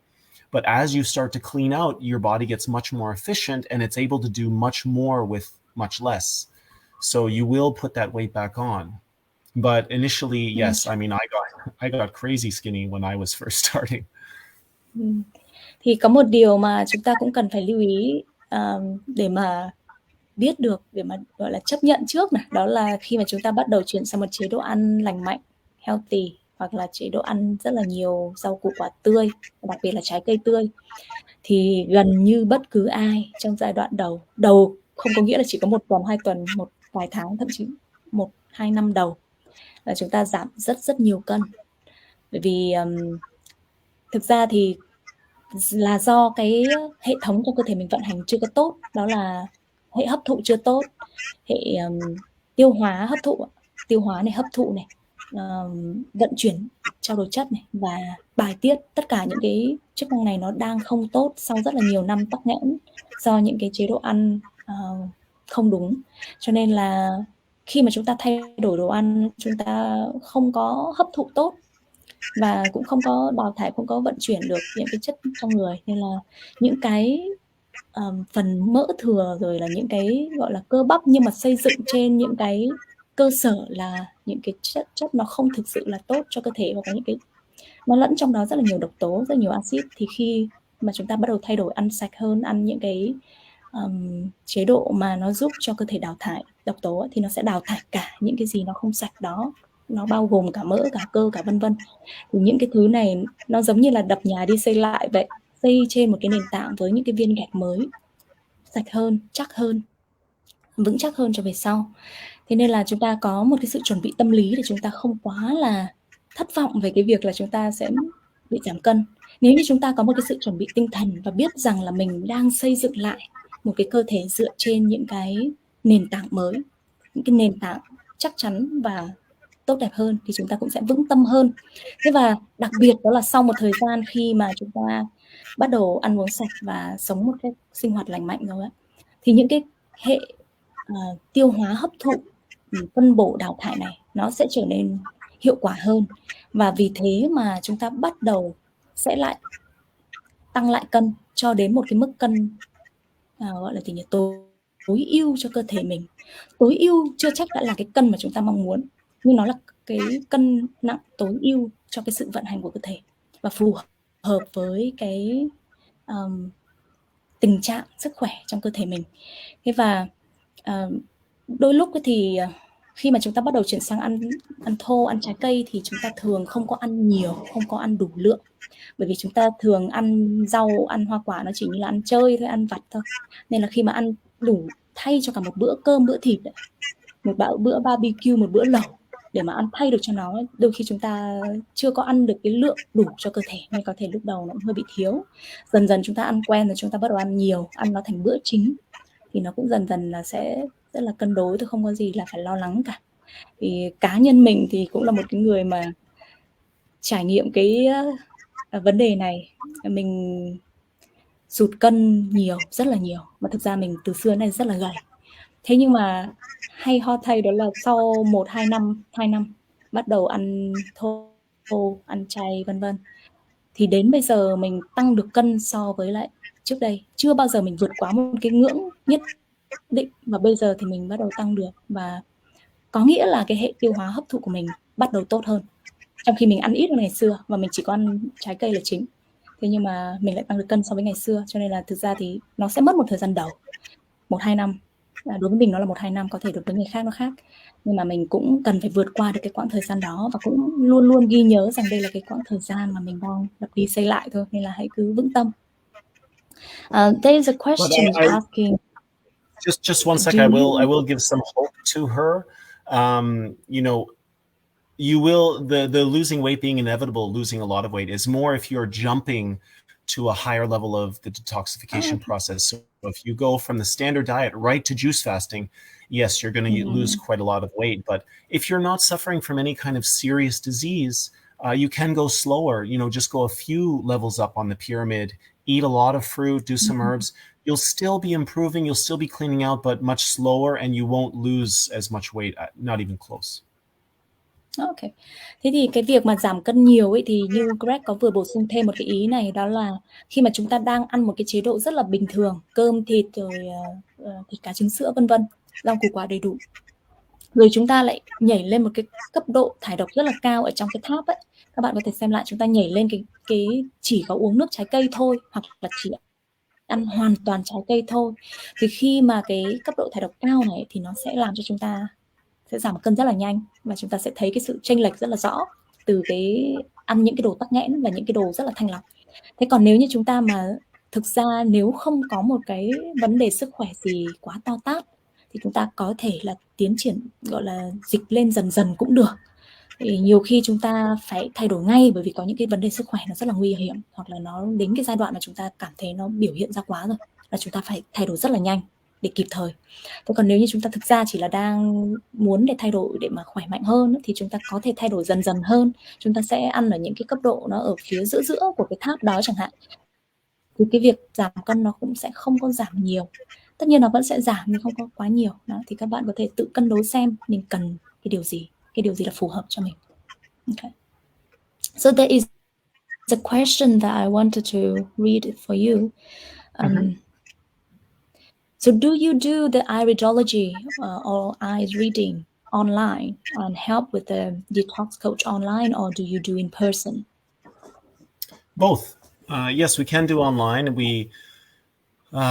But as you start to clean out, your body gets much more efficient and it's able to do much more with much less. So you will put that weight back on. But initially, yes, I mean, I got crazy skinny when I was first starting. Thì có một điều mà chúng ta cũng cần phải lưu ý để mà biết được, để mà gọi là chấp nhận trước này, đó là khi mà chúng ta bắt đầu chuyển sang một chế độ ăn lành mạnh, healthy, hoặc là chế độ ăn rất là nhiều rau củ quả tươi, đặc biệt là trái cây tươi, thì gần như bất cứ ai trong giai đoạn đầu không có nghĩa là chỉ có 1 tuần, 2 tuần, một vài tháng, thậm chí 1-2 năm đầu là chúng ta giảm rất nhiều cân. Bởi vì thực ra thì là do cái hệ thống trong cơ thể mình vận hành chưa có tốt, đó là hệ hấp thụ chưa tốt, hệ tiêu hóa này, hấp thụ này, vận chuyển trao đổi chất này và bài tiết. Tất cả những cái chức năng này nó đang không tốt sau rất là nhiều năm tắc nghẽn do những cái chế độ ăn không đúng. Cho nên là khi mà chúng ta thay đổi đồ ăn, chúng ta không có hấp thụ tốt và cũng không có đào thải, không có vận chuyển được những cái chất trong người, nên là những cái phần mỡ thừa, rồi là những cái gọi là cơ bắp nhưng mà xây dựng trên những cái cơ sở là những cái chất nó không thực sự là tốt cho cơ thể, và có những cái nó lẫn trong đó rất là nhiều độc tố, rất nhiều axit. Thì khi mà chúng ta bắt đầu thay đổi ăn sạch hơn, ăn những cái chế độ mà nó giúp cho cơ thể đào thải độc tố, thì nó sẽ đào thải cả những cái gì nó không sạch đó, nó bao gồm cả mỡ, cả cơ, cả vân vân. Thì những cái thứ này nó giống như là đập nhà đi xây lại vậy, xây trên một cái nền tảng với những cái viên gạch mới, sạch hơn, chắc hơn, vững chắc hơn cho về sau. Thế nên là chúng ta có một cái sự chuẩn bị tâm lý để chúng ta không quá là thất vọng về cái việc là chúng ta sẽ bị giảm cân. Nếu như chúng ta có một cái sự chuẩn bị tinh thần và biết rằng là mình đang xây dựng lại một cái cơ thể dựa trên những cái nền tảng mới, những cái nền tảng chắc chắn và tốt đẹp hơn, thì chúng ta cũng sẽ vững tâm hơn. Thế và đặc biệt đó là sau một thời gian khi mà chúng ta bắt đầu ăn uống sạch và sống một cái sinh hoạt lành mạnh rồi ấy, thì những cái hệ tiêu hóa, hấp thụ, phân bổ, đào thải này nó sẽ trở nên hiệu quả hơn. Và vì thế mà chúng ta bắt đầu sẽ lại tăng lại cân cho đến một cái mức cân gọi là gì nhỉ, tối ưu cho cơ thể mình. Tối ưu chưa chắc đã là cái cân mà chúng ta mong muốn, nhưng nó là cái cân nặng tối ưu cho cái sự vận hành của cơ thể và phù hợp với cái tình trạng sức khỏe trong cơ thể mình. Thế và đôi lúc thì khi mà chúng ta bắt đầu chuyển sang ăn thô, ăn trái cây, thì chúng ta thường không có ăn nhiều, không có ăn đủ lượng. Bởi vì chúng ta thường ăn rau, ăn hoa quả nó chỉ như là ăn chơi thôi, ăn vặt thôi. Nên là khi mà ăn đủ thay cho cả một bữa cơm, bữa thịt, một bữa barbecue, một bữa lẩu để mà ăn thay được cho nó, đôi khi chúng ta chưa có ăn được cái lượng đủ cho cơ thể, nên có thể lúc đầu nó cũng hơi bị thiếu. Dần dần chúng ta ăn quen rồi, chúng ta bắt đầu ăn nhiều, ăn nó thành bữa chính, thì nó cũng dần dần là sẽ rất là cân đối thôi, không có gì là phải lo lắng cả. Thì cá nhân mình thì cũng là một cái người mà trải nghiệm cái vấn đề này. Mình sụt cân nhiều, rất là nhiều, mà thực ra mình từ xưa đến nay rất là gầy. Thế nhưng mà hay ho thay đó là sau 1-2 năm bắt đầu ăn thô, ăn chay vân vân, thì đến bây giờ mình tăng được cân so với lại trước đây. Chưa bao giờ mình vượt quá một cái ngưỡng nhất định, và bây giờ thì mình bắt đầu tăng được, và có nghĩa là cái hệ tiêu hóa hấp thụ của mình bắt đầu tốt hơn. Trong khi mình ăn ít hơn ngày xưa và mình chỉ có ăn trái cây là chính, thế nhưng mà mình lại tăng được cân so với ngày xưa. Cho nên là thực ra thì nó sẽ mất một thời gian đầu, 1-2 năm. Đối với mình nó là 1-2 năm, có thể đối với người khác nó khác, nhưng mà mình cũng cần phải vượt qua được cái quãng thời gian đó, và cũng luôn luôn ghi nhớ rằng đây là cái quãng thời gian mà mình đang đập đi xây lại thôi, nên là hãy cứ vững tâm. There is a question asking. Just one sec. I will give some hope to her. You know, you will the losing weight being inevitable, losing a lot of weight is more if you're jumping to a higher level of the detoxification process. So if you go from the standard diet right to juice fasting, yes, you're going to lose quite a lot of weight. But if you're not suffering from any kind of serious disease, you can go slower. You know, just go a few levels up on the pyramid, eat a lot of fruit, do some herbs. You'll still be improving, you'll still be cleaning out, but much slower, and you won't lose as much weight, not even close. Ok. Thế thì cái việc mà giảm cân nhiều ấy, thì như Greg có vừa bổ sung thêm một cái ý này, đó là khi mà chúng ta đang ăn một cái chế độ rất là bình thường, cơm, thịt, rồi thịt cá, trứng, sữa vân vân, rau củ quả đầy đủ, rồi chúng ta lại nhảy lên một cái cấp độ thải độc rất là cao ở trong cái tháp ấy. Các bạn có thể xem lại, chúng ta nhảy lên cái chỉ có uống nước trái cây thôi, hoặc là chỉ ăn hoàn toàn trái cây thôi, thì khi mà cái cấp độ thải độc cao này thì nó sẽ làm cho chúng ta sẽ giảm cân rất là nhanh, và chúng ta sẽ thấy cái sự chênh lệch rất là rõ. từ cái ăn những cái đồ tắc nghẽn và những cái đồ rất là thanh lọc. Thế còn nếu như chúng ta mà thực ra nếu không có một cái vấn đề sức khỏe gì quá to tát thì chúng ta có thể là tiến triển gọi là dịch lên dần dần cũng được. Thì nhiều khi chúng ta phải thay đổi ngay bởi vì có những cái vấn đề sức khỏe nó rất là nguy hiểm, hoặc là nó đến cái giai đoạn mà chúng ta cảm thấy nó biểu hiện ra quá rồi là chúng ta phải thay đổi rất là nhanh để kịp thời. Thế còn nếu như chúng ta thực ra chỉ là đang muốn để thay đổi để mà khỏe mạnh hơn thì chúng ta có thể thay đổi dần dần hơn. Chúng ta sẽ ăn ở những cái cấp độ nó ở phía giữa của cái tháp đó chẳng hạn. Thì cái việc giảm cân nó cũng sẽ không có giảm nhiều. Tất nhiên nó vẫn sẽ giảm nhưng không có quá nhiều. Đó, thì các bạn có thể tự cân đối xem mình cần cái điều gì là phù hợp cho mình. Okay. So there is a question that I wanted to read for you. So do you do the iridology or eyes reading online and help with the detox coach online, or do you do in person? Both. Yes, we can do online. We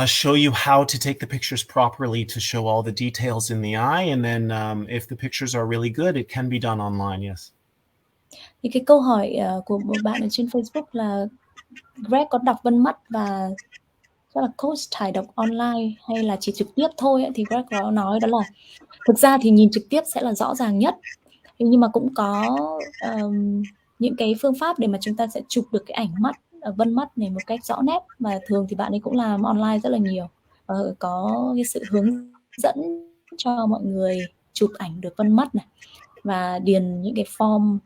show you how to take the pictures properly to show all the details in the eye. And then if the pictures are really good, it can be done online, yes. Thì cái câu hỏi của một bạn ở trên Facebook là Greg có đọc vân mắt và chắc là coach thải độc online hay là chỉ trực tiếp thôi ấy, thì Greg có nói đó là thực ra thì nhìn trực tiếp sẽ là rõ ràng nhất, nhưng mà cũng có những cái phương pháp để mà chúng ta sẽ chụp được cái ảnh mắt vân mắt này một cách rõ nét, và thường thì bạn ấy cũng làm online rất là nhiều và có cái sự hướng dẫn cho mọi người chụp ảnh được vân mắt này và điền những cái form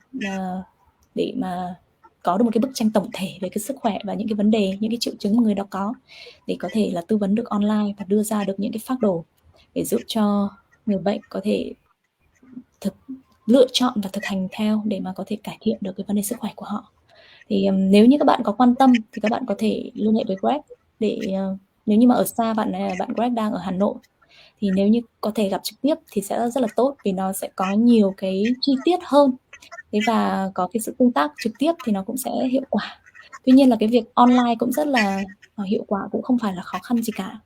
để mà có được một cái bức tranh tổng thể về cái sức khỏe và những cái vấn đề, những cái triệu chứng mà người đó có, để có thể là tư vấn được online và đưa ra được những cái phác đồ để giúp cho người bệnh có thể lựa chọn và thực hành theo để mà có thể cải thiện được cái vấn đề sức khỏe của họ. Thì nếu như các bạn có quan tâm thì các bạn có thể liên hệ với Greg để nếu như mà ở xa bạn Greg đang ở Hà Nội thì nếu như có thể gặp trực tiếp thì sẽ rất là tốt, vì nó sẽ có nhiều cái chi tiết hơn. Thế và có cái sự tương tác trực tiếp thì nó cũng sẽ hiệu quả. Tuy nhiên là cái việc online cũng rất là hiệu quả, cũng không phải là khó khăn gì cả.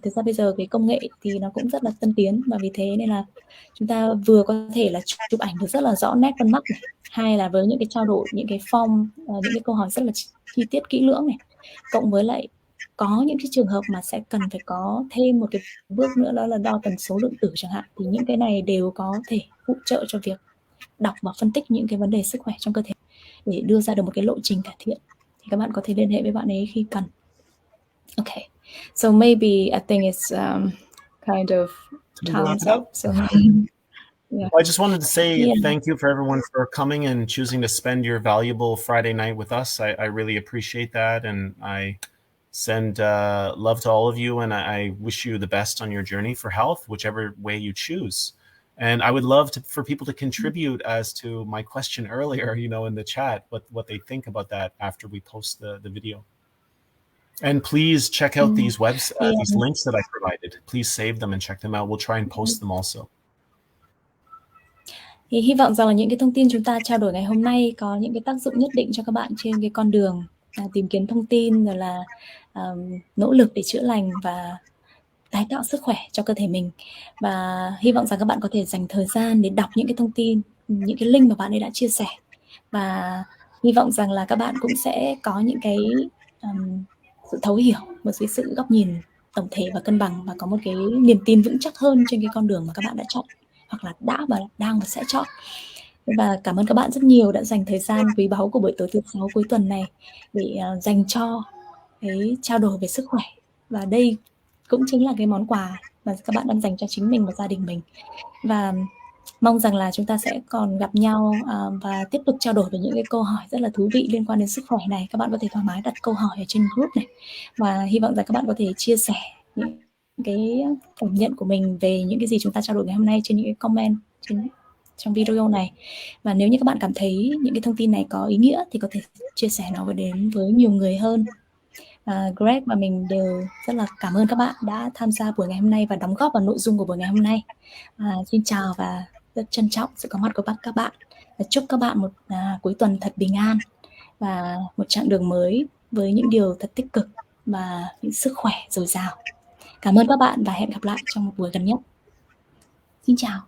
Thực ra bây giờ cái công nghệ thì nó cũng rất là tân tiến, và vì thế nên là chúng ta vừa có thể là chụp ảnh được rất là rõ nét vân mắt này, hay là với những cái trao đổi, những cái form, những cái câu hỏi rất là chi tiết kỹ lưỡng này, cộng với lại có những cái trường hợp mà sẽ cần phải có thêm một cái bước nữa, đó là đo tần số lượng tử chẳng hạn, thì những cái này đều có thể hỗ trợ cho việc đọc và phân tích những cái vấn đề sức khỏe trong cơ thể để đưa ra được một cái lộ trình cải thiện. Thì các bạn có thể liên hệ với bạn ấy khi cần. Okay, so maybe I think it's kind of time's up. So yeah. Well, I just wanted to say thank you for everyone for coming and choosing to spend your valuable Friday night with us. I really appreciate that, and I send love to all of you, and I wish you the best on your journey for health, whichever way you choose. And I would love for people to contribute as to my question earlier, in the chat, what they think about that after we post the video. And please check out these these links that I provided. Please save them and check them out. We'll try and post them also. Thì hy vọng rằng là những cái thông tin chúng ta trao đổi ngày hôm nay có những cái tác dụng nhất định cho các bạn trên cái con đường tìm kiếm thông tin, rồi là nỗ lực để chữa lành và tái tạo sức khỏe cho cơ thể mình. Và hy vọng rằng các bạn có thể dành thời gian để đọc những cái thông tin, những cái link mà bạn ấy đã chia sẻ, và hy vọng rằng là các bạn cũng sẽ có những cái sự thấu hiểu, một cái sự góc nhìn tổng thể và cân bằng, và có một cái niềm tin vững chắc hơn trên cái con đường mà các bạn đã chọn, hoặc là đang và sẽ chọn. Và cảm ơn các bạn rất nhiều đã dành thời gian quý báu của buổi tối thứ 6 cuối tuần này để dành cho cái trao đổi về sức khỏe. Và đây cũng chính là cái món quà mà các bạn đang dành cho chính mình và gia đình mình. Và mong rằng là chúng ta sẽ còn gặp nhau và tiếp tục trao đổi về những cái câu hỏi rất là thú vị liên quan đến sức khỏe này. Các bạn có thể thoải mái đặt câu hỏi ở trên group này, và hy vọng rằng các bạn có thể chia sẻ những cái cảm nhận của mình về những cái gì chúng ta trao đổi ngày hôm nay trên những cái comment trong video này. Và nếu như các bạn cảm thấy những cái thông tin này có ý nghĩa thì có thể chia sẻ nó đến với nhiều người hơn. Greg và mình đều rất là cảm ơn các bạn đã tham gia buổi ngày hôm nay và đóng góp vào nội dung của buổi ngày hôm nay. Xin chào và rất trân trọng sự có mặt của các bạn, và chúc các bạn một cuối tuần thật bình an và một chặng đường mới với những điều thật tích cực và những sức khỏe dồi dào. Cảm ơn các bạn và hẹn gặp lại trong một buổi gần nhất. Xin chào.